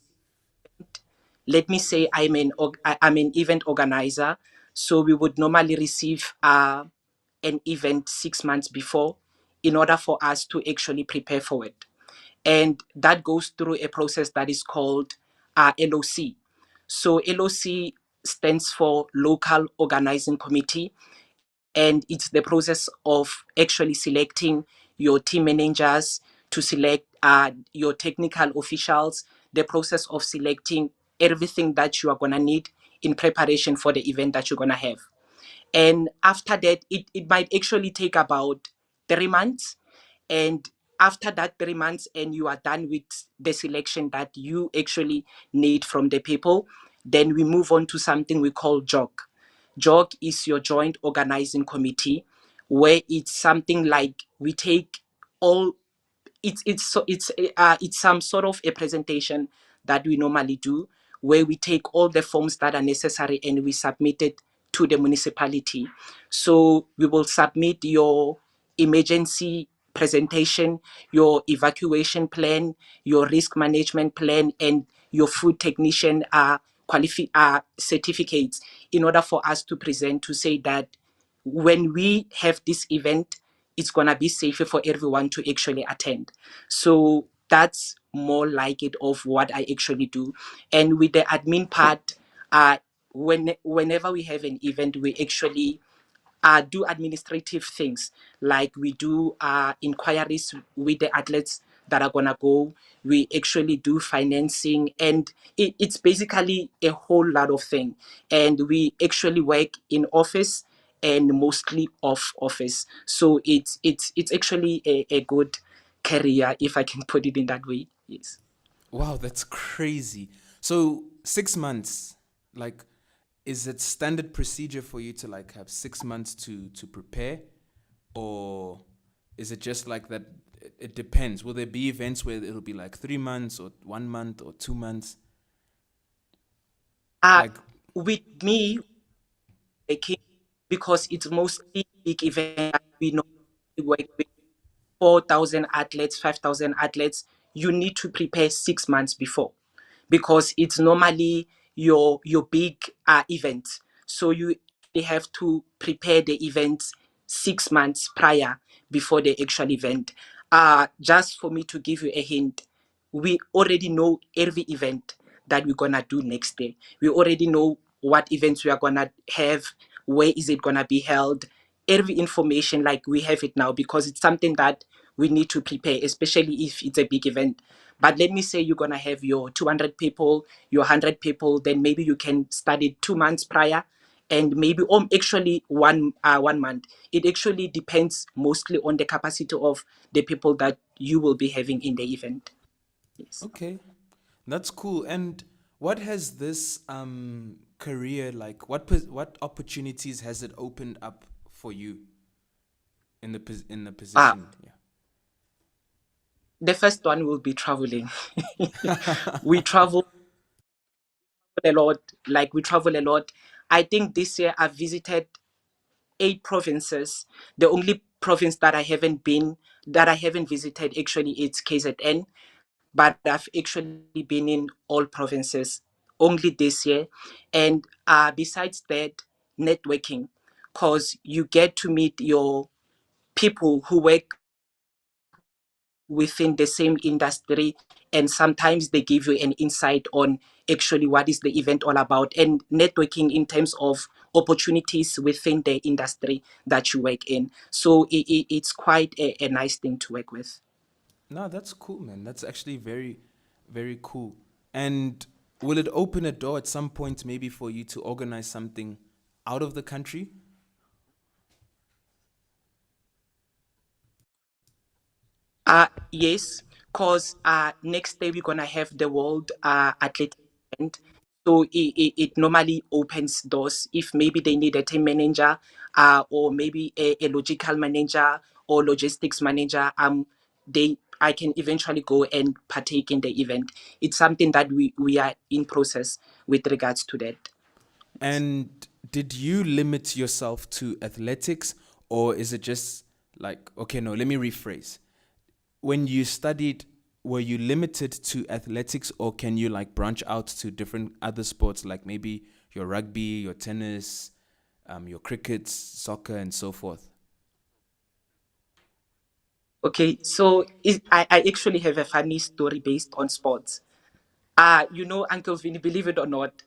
let me say I'm an event organizer. So we would normally receive an event 6 months before in order for us to actually prepare for it. And that goes through a process that is called LOC. So LOC stands for Local Organizing Committee, and it's the process of actually selecting your team managers, to select your technical officials, the process of selecting everything that you are going to need in preparation for the event that you're going to have. And after that, it might actually take about 3 months. And after that 3 months, and you are done with the selection that you actually need from the people, then we move on to something we call JOG. JOG is your joint organizing committee, where it's something like we take all, it's some sort of a presentation that we normally do, where we take all the forms that are necessary and we submit it to the municipality. So we will submit your emergency presentation, your evacuation plan, your risk management plan, and your food technician certificates in order for us to present to say that when we have this event, it's gonna be safer for everyone to actually attend. So that's more like it of what I actually do. And with the admin part, whenever we have an event, we actually do administrative things, like we do inquiries with the athletes that are gonna go. We actually do financing, and it's basically a whole lot of things. And we actually work in office and mostly off office. So it's actually a good career, if I can put it in that way. Yes.
Wow, that's crazy. So 6 months, like, is it standard procedure for you to like have 6 months to prepare, or is it just like that? It depends. Will there be events where it'll be like 3 months or 1 month or 2 months?
Uh,
Like,
with me, okay, because it's mostly big event that we normally work with 4,000 athletes, 5,000 athletes, you need to prepare 6 months before because it's normally your big event. So you have to prepare the event 6 months prior before the actual event. Just for me to give you a hint, we already know every event that we're gonna do next day. We already know what events we are gonna have, where is it gonna be held, every information like we have it now, because it's something that we need to prepare, especially if it's a big event. But let me say you're gonna have your 200 people, your 100 people, then maybe you can study 2 months prior, and maybe actually 1 month. It actually depends mostly on the capacity of the people that you will be having in the event. Yes.
Okay, that's cool. And what has this career like? What opportunities has it opened up for you in the
Ah,
position?
the first one will be traveling. We travel a lot, like we travel a lot. I think this year I've visited 8 provinces. The only province that I haven't visited actually is KZN, but I've actually been in all provinces only this year. And besides that, networking, because you get to meet your people who work within the same industry, and sometimes they give you an insight on actually what is the event all about, and networking in terms of opportunities within the industry that you work in. So it's quite a nice thing to work with.
No, that's cool, man. That's actually very, very cool. And will it open a door at some point, maybe for you to organize something out of the country?
Yes, because next day we're gonna have the World Athletic event. So it normally opens doors if maybe they need a team manager, or maybe a logical manager or logistics manager. I can eventually go and partake in the event. It's something that we are in process with regards to that.
And did you limit yourself to athletics, or is it just like, okay, no, let me rephrase. When you studied, were you limited to athletics, or can you like branch out to different other sports, like maybe your rugby, your tennis, your cricket, soccer, and so forth?
Okay, so I actually have a funny story based on sports. Uncle Vinny, believe it or not,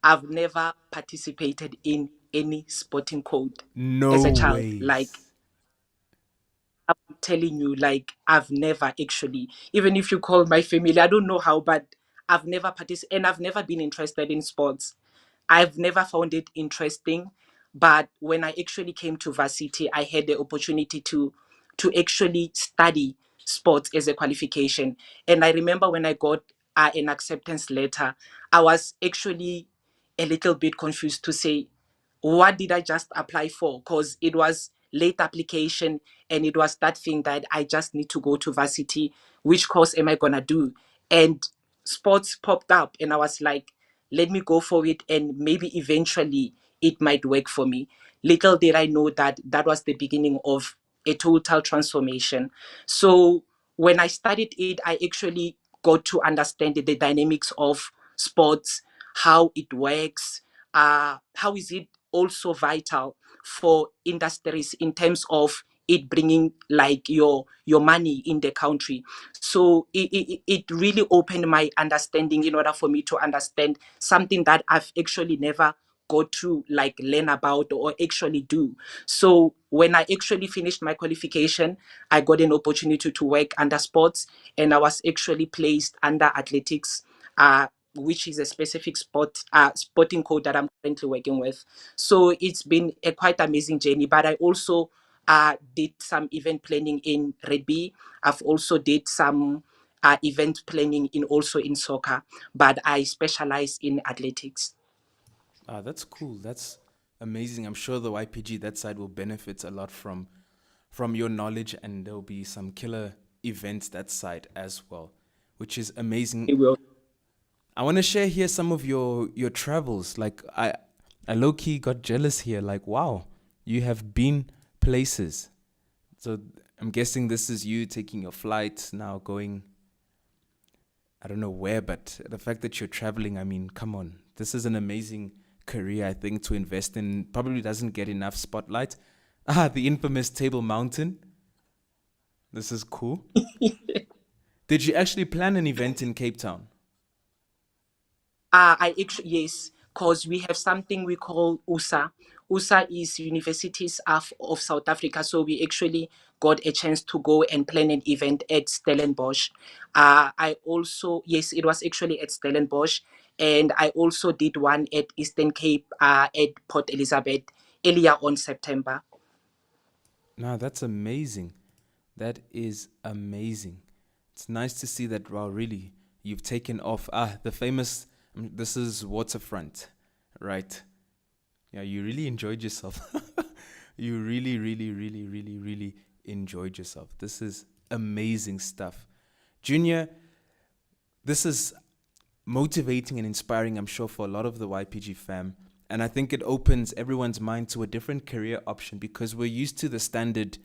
I've never participated in any sporting code as
No
a child. Like,
ways.
I'm telling you, like, I've never actually, even if you call my family, I don't know how, but I've never participated, and I've never been interested in sports. I've never found it interesting. But when I actually came to varsity, I had the opportunity to actually study sports as a qualification. And I remember when I got an acceptance letter, I was actually a little bit confused to say, what did I just apply for? Because it was late application, and it was that thing that I just need to go to varsity. Which course am I gonna do? And sports popped up, and I was like, let me go for it, and maybe eventually it might work for me. Little did I know that that was the beginning of a total transformation. So when I studied it, I actually got to understand the dynamics of sports, how it works, how is it also vital for industries in terms of it bringing like your money in the country. So it really opened my understanding in order for me to understand something that I've actually never got to like learn about or actually do. So when I actually finished my qualification, I got an opportunity to work under sports, and I was actually placed under athletics, which is a specific sporting code that I'm currently working with. So it's been a quite amazing journey. But I also did some event planning in rugby. I've also did some event planning in also in soccer, but I specialize in athletics.
Ah, that's cool. That's amazing. I'm sure the YPG that side will benefit a lot from your knowledge, and there'll be some killer events that side as well, which is amazing.
It will.
I want to share here some of your travels. Like I low key got jealous here. Like wow, you have been places. So I'm guessing this is you taking your flight now, going. I don't know where, but the fact that you're traveling. I mean, come on, this is an amazing career. I think to invest in probably doesn't get enough spotlight. Ah, the infamous Table Mountain. This is cool. Did you actually plan an event in Cape Town?
I actually, yes. because we have something we call USA. USA is Universities of South Africa. So we actually got a chance to go and plan an event at Stellenbosch. I also, yes, it was actually at Stellenbosch. And I also did one at Eastern Cape at Port Elizabeth earlier on September.
Now that's amazing. That is amazing. It's nice to see that, wow, really, you've taken off. The famous, this is Waterfront, right? Yeah, you really enjoyed yourself. You really, really, really, really, really enjoyed yourself. This is amazing stuff. Junior, this is motivating and inspiring, I'm sure, for a lot of the YPG fam. And I think it opens everyone's mind to a different career option, because we're used to the standard,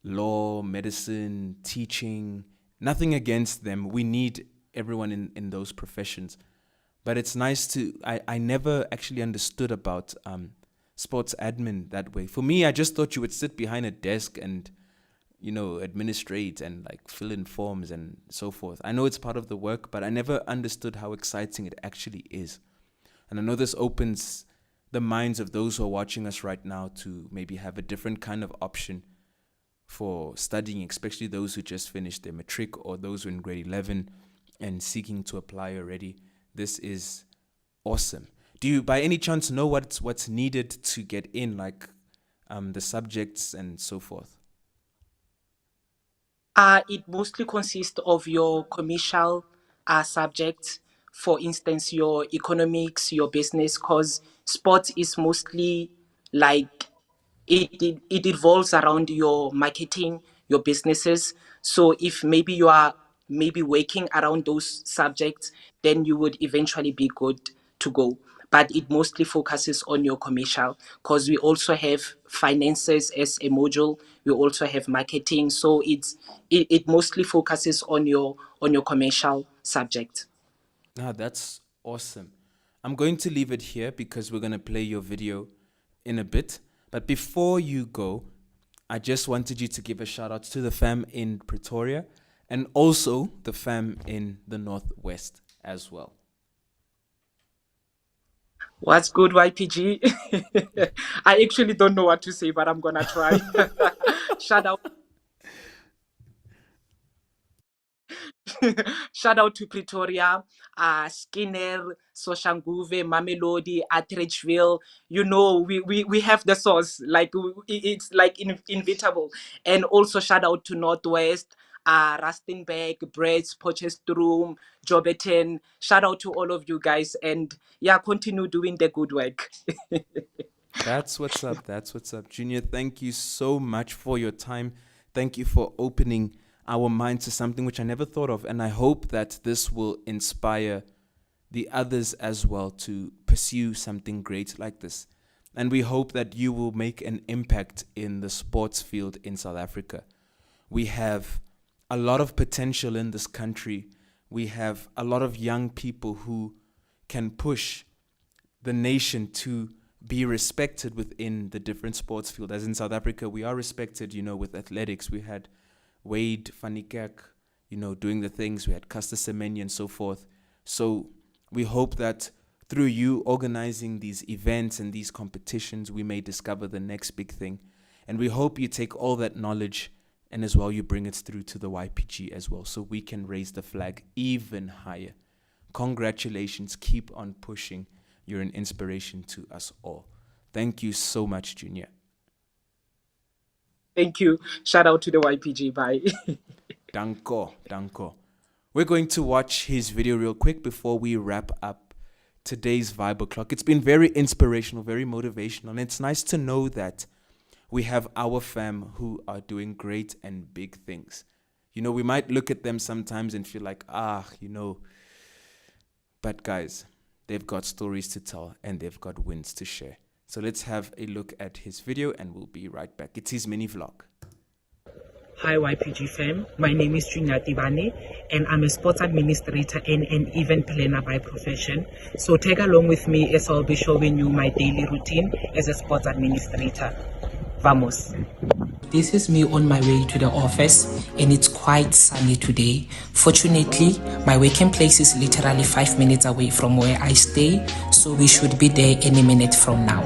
law, medicine, teaching. Nothing against them. We need everyone in those professions. But it's nice to, I never actually understood about sports admin that way. For me, I just thought you would sit behind a desk and, administrate and like fill in forms and so forth. I know it's part of the work, but I never understood how exciting it actually is. And I know this opens the minds of those who are watching us right now to maybe have a different kind of option for studying, especially those who just finished their matric or those who are in grade 11 and seeking to apply already. This is awesome. Do you by any chance know what's needed to get in, like the subjects and so forth?
It mostly consists of your commercial subjects. For instance, your economics, your business, because sports is mostly like it evolves around your marketing, your businesses. So if maybe you are maybe working around those subjects, then you would eventually be good to go. But it mostly focuses on your commercial, because we also have finances as a module. We also have marketing. So it mostly focuses on your commercial subject.
That's awesome. I'm going to leave it here because we're going to play your video in a bit. But before you go, I just wanted you to give a shout out to the fam in Pretoria and also the fam in the Northwest as well.
What's good, YPG? I actually don't know what to say, but I'm going to try. Shout out. Shout out to Pretoria, Skinner, Soshanguve, Mamelodi, Atteridgeville. We have the sauce. Like it's like inevitable. And also shout out to Northwest, Rustenburg, Brits, Potchefstroom, Joburton. Shout out to all of you guys, and continue doing the good work.
That's what's up. That's what's up. Junior, thank you so much for your time. Thank you for opening our minds to something which I never thought of. And I hope that this will inspire the others as well to pursue something great like this. And we hope that you will make an impact in the sports field in South Africa. We have a lot of potential in this country. We have a lot of young people who can push the nation to be respected within the different sports field. As in South Africa, we are respected, with athletics. We had Wade van Niekerk, doing the things. We had Caster Semenya and so forth. So we hope that through you organizing these events and these competitions, we may discover the next big thing. And we hope you take all that knowledge and as well you bring it through to the YPG as well, so we can raise the flag even higher. Congratulations. Keep on pushing. You're an inspiration to us all. Thank you so much, Junior.
Thank you. Shout out to the YPG. Bye.
Danko. We're going to watch his video real quick before we wrap up today's Vibe O'Clock. It's been very inspirational, very motivational, and it's nice to know that we have our fam who are doing great and big things. We might look at them sometimes and feel like, but guys, they've got stories to tell and they've got wins to share. So let's have a look at his video and we'll be right back. It's his mini vlog.
Hi YPG fam, my name is Junior Tibane and I'm a sports administrator and an event planner by profession. So tag along with me as I'll be showing you my daily routine as a sports administrator. Vamos. This is me on my way to the office, and it's quite sunny today. Fortunately, my working place is literally 5 minutes away from where I stay, so we should be there any minute from now.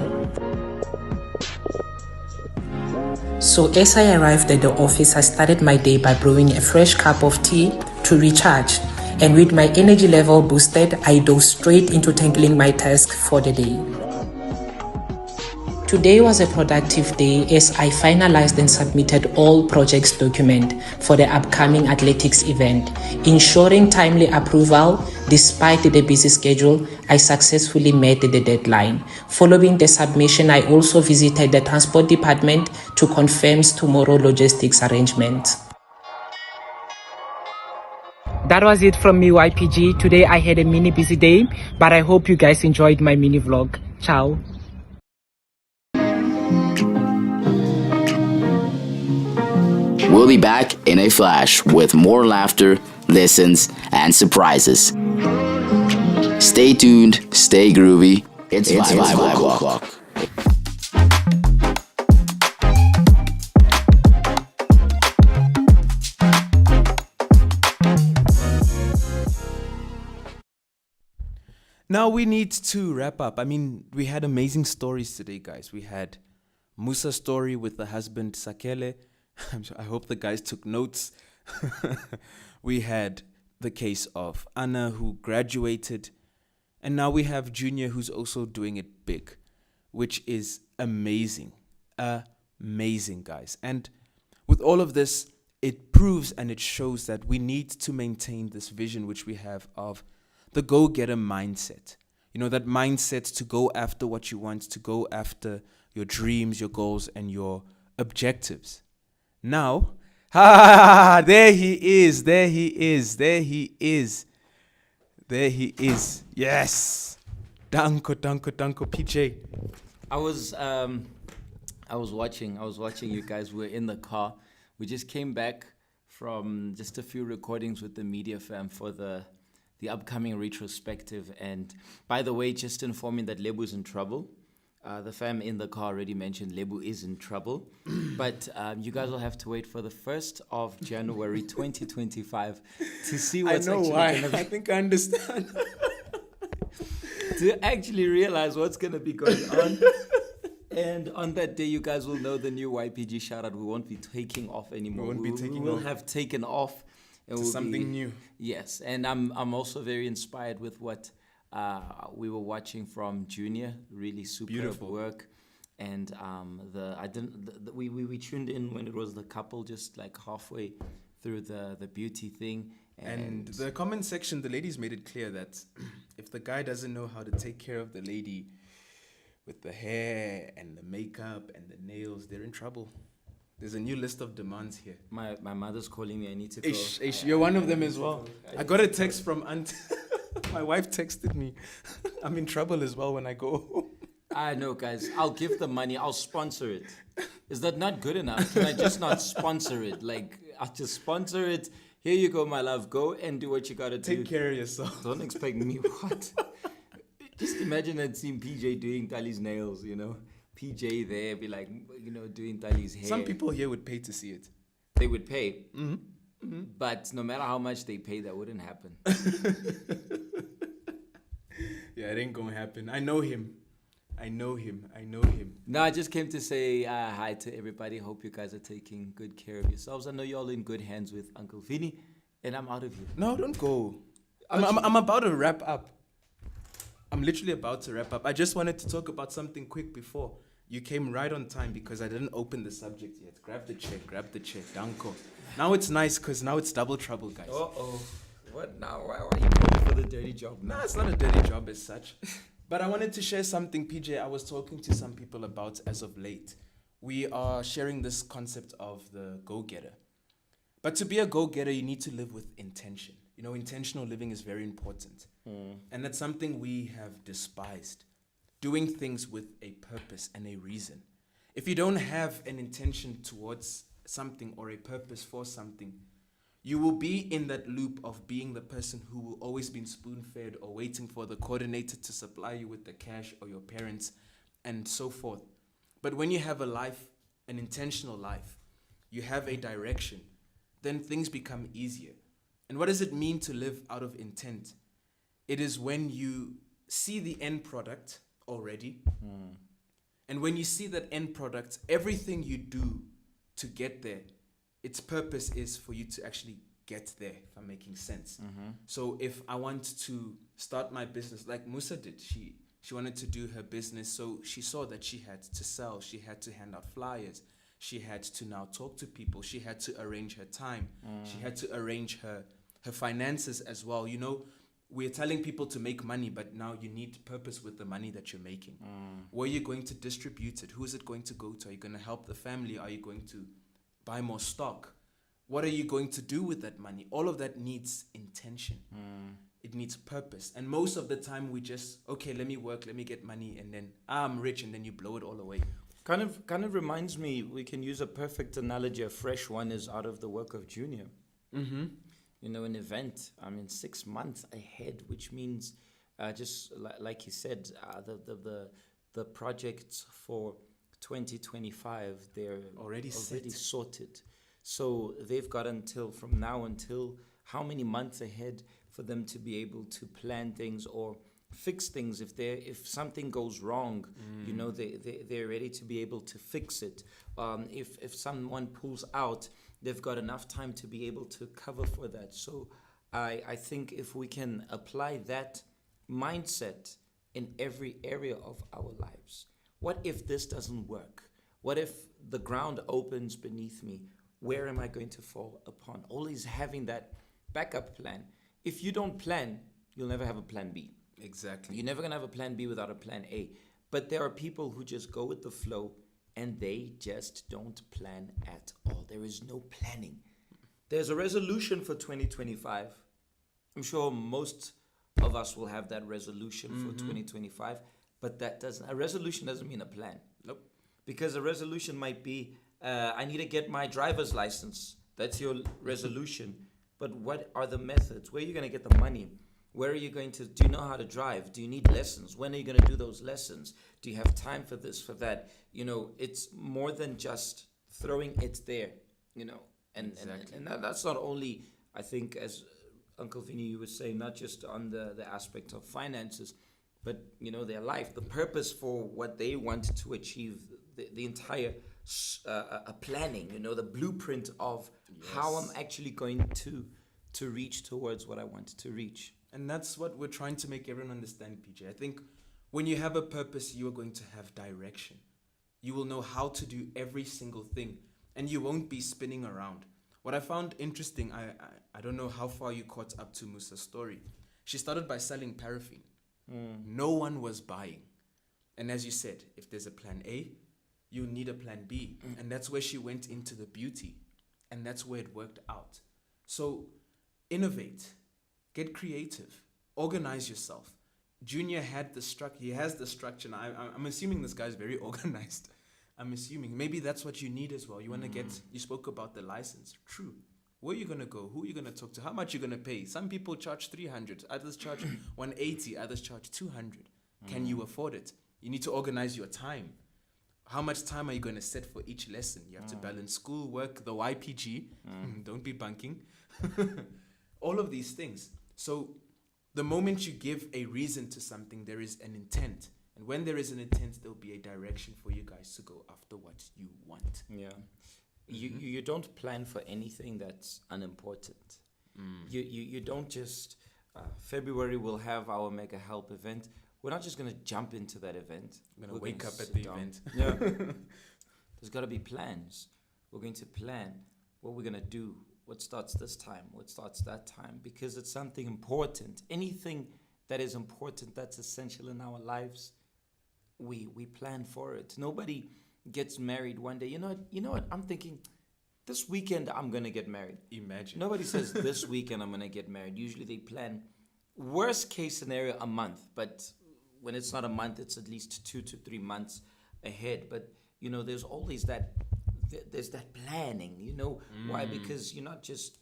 So as I arrived at the office, I started my day by brewing a fresh cup of tea to recharge. And with my energy level boosted, I dove straight into tackling my task for the day. Today was a productive day as I finalized and submitted all projects document for the upcoming athletics event. Ensuring timely approval, despite the busy schedule, I successfully met the deadline. Following the submission, I also visited the transport department to confirm tomorrow logistics arrangements. That was it from me, YPG. Today I had a mini busy day, but I hope you guys enjoyed my mini vlog. Ciao.
We'll be back in a flash with more laughter, lessons, and surprises. Stay tuned, stay groovy. It's Vibe O'Clock.
Now we need to wrap up. I mean, we had amazing stories today, guys. We had Musa's story with the husband Sakele. I hope the guys took notes. We had the case of Anna, who graduated. And now we have Junior, who's also doing it big, which is amazing. Amazing, guys. And with all of this, it proves and it shows that we need to maintain this vision which we have of the go-getter mindset. You know, that mindset to go after what you want, to go after your dreams, your goals, and your objectives. Now, there he is, there he is, there he is, there he is. Yes. Danko, PJ.
I was watching you guys. We were in the car. We just came back from just a few recordings with the media fam for the upcoming retrospective. And by the way, just informing that Lebu's in trouble. The fam in the car already mentioned Lebu is in trouble. But you guys will have to wait for the 1st of January 2025 to see what's actually going to be.
I think I understand.
To actually realize what's going to be going on. And on that day, you guys will know the new YPG shout out. We won't be taking off anymore. We will have taken off.
And to something new.
Yes. And I'm also very inspired with what we were watching from Junior. Really superb work. And we tuned in when it was the couple, just like halfway through the beauty thing.
And the comment section, the ladies made it clear that if the guy doesn't know how to take care of the lady with the hair and the makeup and the nails, they're in trouble. There's a new list of demands here.
My mother's calling me. I need to go.
You're one of them as well. I got a text from Aunt. My wife texted me. I'm in trouble as well when I go home.
I know, guys. I'll give the money. I'll sponsor it. Is that not good enough? Can I just not sponsor it? Like, I'll just sponsor it. Here you go, my love. Go and do what you gotta do.
Take care of yourself.
Don't expect me what? Just imagine that scene PJ doing Tali's nails, you know. PJ there, be like, you know, doing Tali's hair.
Some people here would pay to see it.
They would pay. Mm-hmm. Mm-hmm. But no matter how much they pay, that wouldn't happen.
Yeah, it ain't gonna happen. I know him.
No, I just came to say hi to everybody. Hope you guys are taking good care of yourselves. I know you're all in good hands with Uncle Vinny, and I'm out of here.
No, don't go. I'm about to wrap up. I'm literally about to wrap up. I just wanted to talk about something quick before. You came right on time because I didn't open the subject yet. Grab the check, Danko. Now it's nice because now it's double trouble, guys.
Uh-oh. What now? Why are you going for the dirty job?
Nah, it's not a dirty job as such. But I wanted to share something, PJ, I was talking to some people about as of late. We are sharing this concept of the go-getter. But to be a go-getter, you need to live with intention. You know, intentional living is very important. And that's something we have despised. Doing things with a purpose and a reason. If you don't have an intention towards something or a purpose for something, you will be in that loop of being the person who will always be spoon-fed or waiting for the coordinator to supply you with the cash or your parents and so forth. But when you have a life, an intentional life, you have a direction, then things become easier. And what does it mean to live out of intent? It is when you see the end product already. And when you see that end product, everything you do to get there, its purpose is for you to actually get there, if I'm making sense. So if I want to start my business like Musa did, she wanted to do her business, so she saw that she had to sell, she had to hand out flyers, she had to now talk to people, she had to arrange her time, she had to arrange her finances as well. You know, we're telling people to make money, but now you need purpose with the money that you're making. Where are you going to distribute it? Who is it going to go to? Are you going to help the family? Are you going to buy more stock? What are you going to do with that money? All of that needs intention. It needs purpose. And most of the time we just, okay, let me work, let me get money, and then I'm rich, and then you blow it all away.
Kind of reminds me, we can use a perfect analogy, a fresh one is out of the work of Junior. You know, an event, 6 months ahead, which means just like you said, the projects for 2025, they're already sorted. So they've got from now until how many months ahead for them to be able to plan things or fix things. If something goes wrong, you know, they're ready to be able to fix it. If someone pulls out, they've got enough time to be able to cover for that. So I think if we can apply that mindset in every area of our lives, what if this doesn't work? What if the ground opens beneath me? Where am I going to fall upon? Always having that backup plan. If you don't plan, you'll never have a plan B.
Exactly.
You're never going to have a plan B without a plan A. But there are people who just go with the flow and they just don't plan at all. There is no planning. There's a resolution for 2025. I'm sure most of us will have that resolution for 2025, but a resolution doesn't mean a plan.
Nope.
Because a resolution might be, I need to get my driver's license. That's your resolution. But what are the methods? Where are you going to get the money? Where are you going to, do you know how to drive? Do you need lessons? When are you going to do those lessons? Do you have time for this, for that? You know, it's more than just throwing it there, you know. And that's not only, I think, as Uncle Vinny, you were saying, not just on the aspect of finances, but, you know, their life, the purpose for what they want to achieve, the entire planning, you know, the blueprint of how I'm actually going to reach towards what I want to reach.
And that's what we're trying to make everyone understand, PJ. I think when you have a purpose, you are going to have direction. You will know how to do every single thing, and you won't be spinning around. What I found interesting, I don't know how far you caught up to Musa's story. She started by selling paraffin. No one was buying. And as you said, if there's a plan A, you need a plan B. And that's where she went into the beauty. And that's where it worked out. So innovate. Get creative. Organize yourself. Junior had he has the structure. And I'm assuming this guy's very organized. I'm assuming. Maybe that's what you need as well. You want to you spoke about the license. True. Where are you going to go? Who are you going to talk to? How much are you going to pay? Some people charge 300. Others charge 180. Others charge 200. Can you afford it? You need to organize your time. How much time are you going to set for each lesson? You have to balance school, work, the YPG. Don't be bunking. All of these things. So the moment you give a reason to something, there is an intent. And when there is an intent, there'll be a direction for you guys to go after what you want.
Yeah. You don't plan for anything that's unimportant. You don't just, February we'll have our Mega Help event. We're not just going to jump into that event.
We're going to wake up at the event.
Yeah. There's got to be plans. We're going to plan what we're going to do. What starts this time? What starts that time? Because it's something important. Anything that is important, that's essential in our lives, we plan for it. Nobody gets married one day. You know what? I'm thinking, this weekend I'm going to get married.
Imagine.
Nobody says this weekend I'm going to get married. Usually they plan, worst case scenario, a month. But when it's not a month, it's at least 2 to 3 months ahead. But, you know, there's always there's that planning, you know. Why? Because you're not just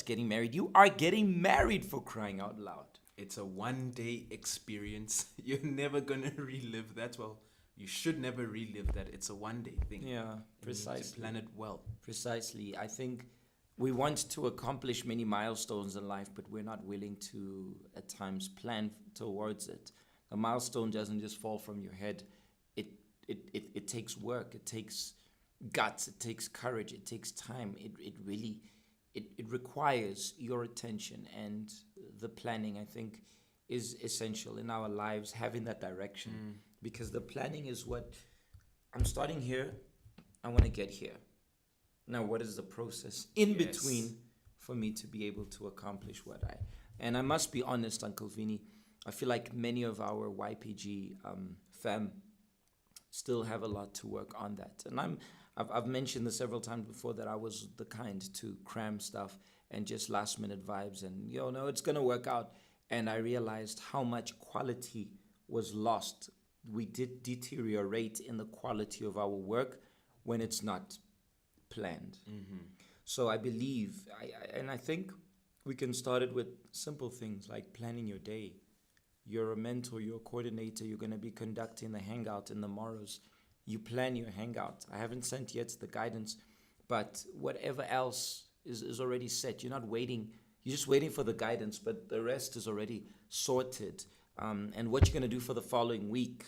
getting married. You are getting married, for crying out loud.
It's a one-day experience. You're never going to relive that. Well, you should never relive that. It's a one-day thing.
Yeah,
You need
precisely.
to plan it well.
Precisely. I think we want to accomplish many milestones in life, but we're not willing to, at times, plan towards it. A milestone doesn't just fall from your head. It takes work. It takes guts. It takes courage. It takes time. It really requires your attention, and the planning, I think, is essential in our lives, having that direction, because the planning is what I'm starting here. I want to get here. Now, what is the process in between for me to be able to accomplish what I... And I must be honest, Uncle Vinny, I feel like many of our YPG fam still have a lot to work on that. And I've mentioned this several times before, that I was the kind to cram stuff and just last minute vibes and, no, it's going to work out. And I realized how much quality was lost. We did deteriorate in the quality of our work when it's not planned. So I believe, I think we can start it with simple things like planning your day. You're a mentor, you're a coordinator, you're going to be conducting the hangout in the morrows. You plan your hangout. I haven't sent yet the guidance, but whatever else is already set. You're not waiting. You're just waiting for the guidance, but the rest is already sorted. And what you're going to do for the following week.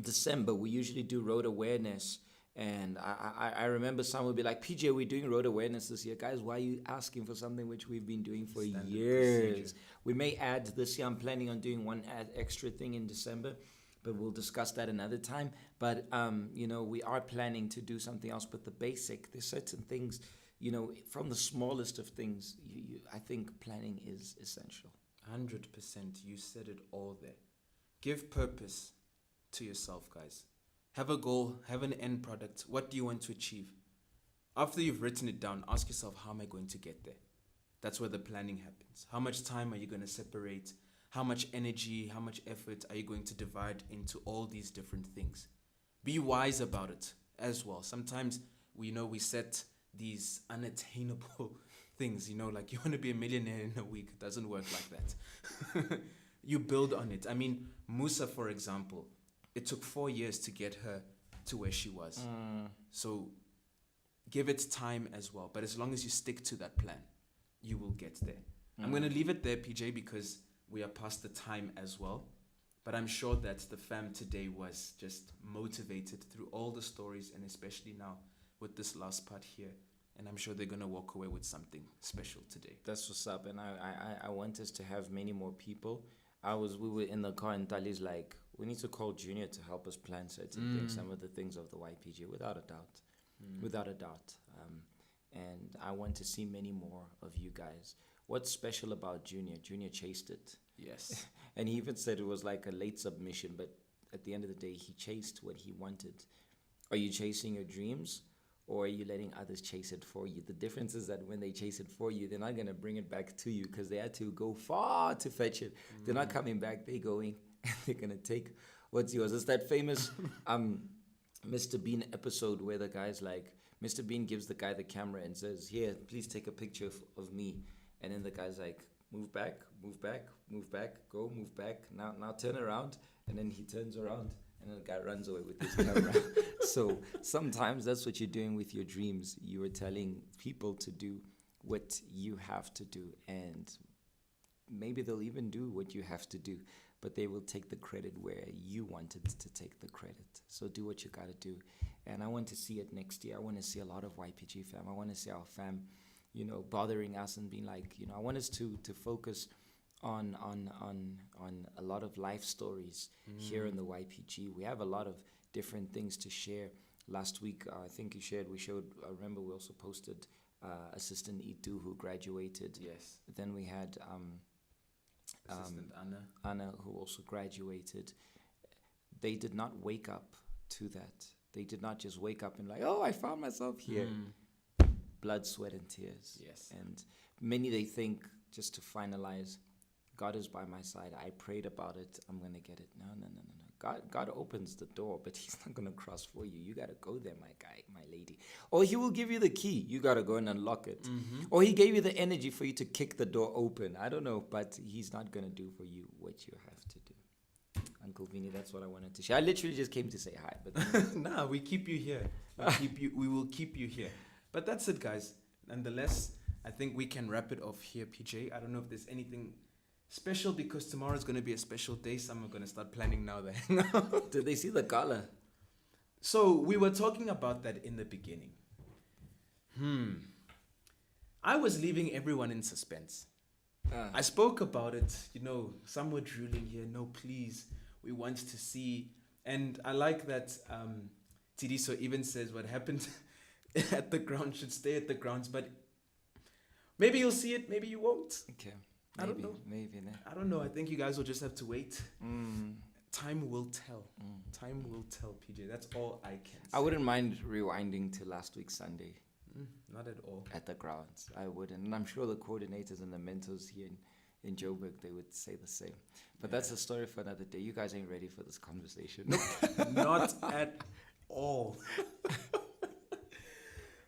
December, we usually do road awareness. And I remember someone would be like, PJ, we're doing road awareness this year. Guys, why are you asking for something which we've been doing for years? Procedure. We may add this year. I'm planning on doing one extra thing in December, but we'll discuss that another time. But, we are planning to do something else. But the basic, there's certain things, from the smallest of things, I think planning is essential.
100%. You said it all there. Give purpose to yourself, guys. Have a goal, have an end product. What do you want to achieve? After you've written it down, ask yourself, how am I going to get there? That's where the planning happens. How much time are you going to separate? How much energy, how much effort are you going to divide into all these different things? Be wise about it as well. Sometimes we set these unattainable things, like you want to be a millionaire in a week. It doesn't work like that. You build on it. I mean, Musa, for example, it took 4 years to get her to where she was. So give it time as well. But as long as you stick to that plan, you will get there. I'm going to leave it there, PJ, because we are past the time as well. But I'm sure that the fam today was just motivated through all the stories, and especially now with this last part here. And I'm sure they're going to walk away with something special today.
That's what's up. And I want us to have many more people. We were in the car and Tali's like, we need to call Junior to help us plan certain things, some of the things of the YPG, without a doubt. Without a doubt. And I want to see many more of you guys. What's special about Junior? Junior chased it.
Yes.
And he even said it was like a late submission, but at the end of the day, he chased what he wanted. Are you chasing your dreams, or are you letting others chase it for you? The difference is that when they chase it for you, they're not going to bring it back to you because they had to go far to fetch it. They're not coming back. They're going and they're going to take what's yours. It's that famous Mr. Bean episode where the guy's like, Mr. Bean gives the guy the camera and says, here, please take a picture of me. And then the guy's like, move back, move back, move back, go, move back. Now turn around. And then he turns around. And then the guy runs away with his camera. So sometimes that's what you're doing with your dreams. You are telling people to do what you have to do. And maybe they'll even do what you have to do. But they will take the credit where you wanted to take the credit. So do what you got to do. And I want to see it next year. I want to see a lot of YPG fam. I want to see our fam, bothering us and being like, I want us to focus on a lot of life stories here in the YPG. We have a lot of different things to share. Last week, I think we showed, I remember we also posted Assistant Itu who graduated.
Yes.
Then we had
Assistant
Anna who also graduated. They did not wake up to that. They did not just wake up and like, oh, I found myself here. Blood, sweat, and tears.
Yes.
And many, they think, just to finalize, God is by my side. I prayed about it. I'm going to get it. No. God opens the door, but he's not going to cross for you. You got to go there, my guy, my lady. Or he will give you the key. You got to go and unlock it. Or he gave you the energy for you to kick the door open. I don't know, but he's not going to do for you what you have to do. Uncle Uncle Vinny. That's what I wanted to share. I literally just came to say hi, but
Nah, we keep you here. We will keep you here. But that's it, guys. Nonetheless, I think we can wrap it off here, PJ. I don't know if there's anything special because tomorrow is going to be a special day. Some are going to start planning now.
did they see the color?
So we were talking about that in the beginning. I was leaving everyone in suspense. I spoke about it, some were drooling here. No, please, we want to see. And I like that Tidiso even says what happened at the ground should stay at the grounds. But maybe you'll see it, maybe you won't.
Okay.
I don't know.
Maybe.
I don't know. I think you guys will just have to wait. Time will tell. Time will tell, PJ. That's all I can say.
I wouldn't mind rewinding to last week's Sunday.
Not at all.
At the grounds, I wouldn't. And I'm sure the coordinators and the mentors here in Joburg, they would say the same. But that's a story for another day. You guys ain't ready for this conversation.
Not at all.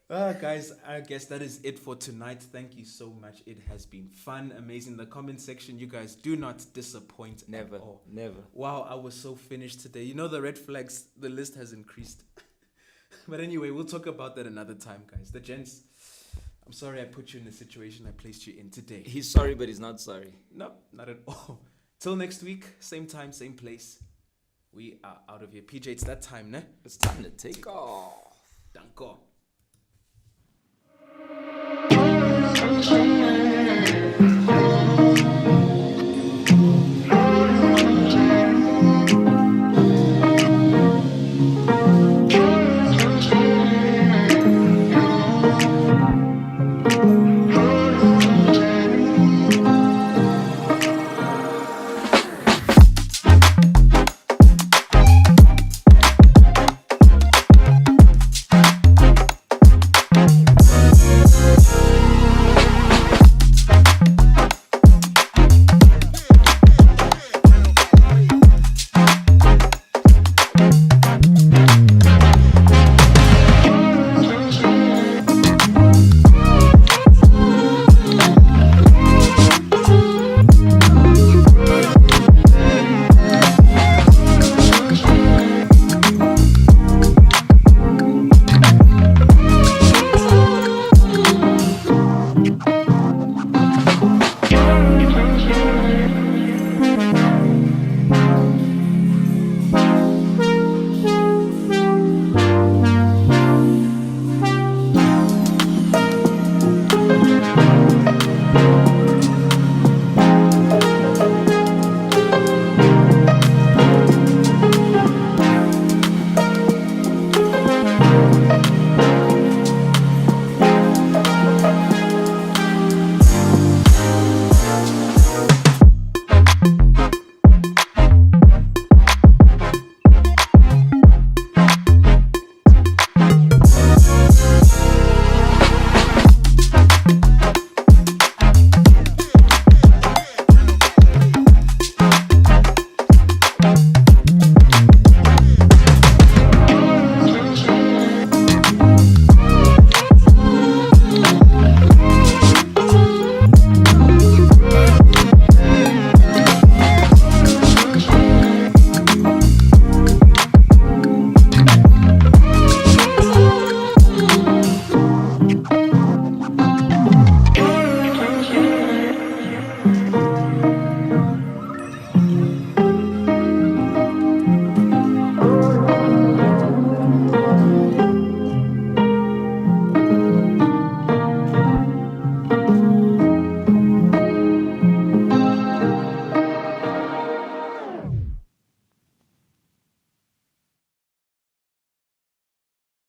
Guys, I guess that is it for tonight. Thank you so much. It has been fun, amazing. The comment section, you guys do not disappoint.
Never,
at all.
never.
Wow, I was so finished today. The red flags, the list has increased. But anyway, we'll talk about that another time, guys. The gents, I'm sorry I put you in the situation I placed you in today.
He's sorry, but he's not sorry.
No, not at all. Till next week, same time, same place. We are out of here. PJ, it's that time, ne?
It's time to take off.
Danko.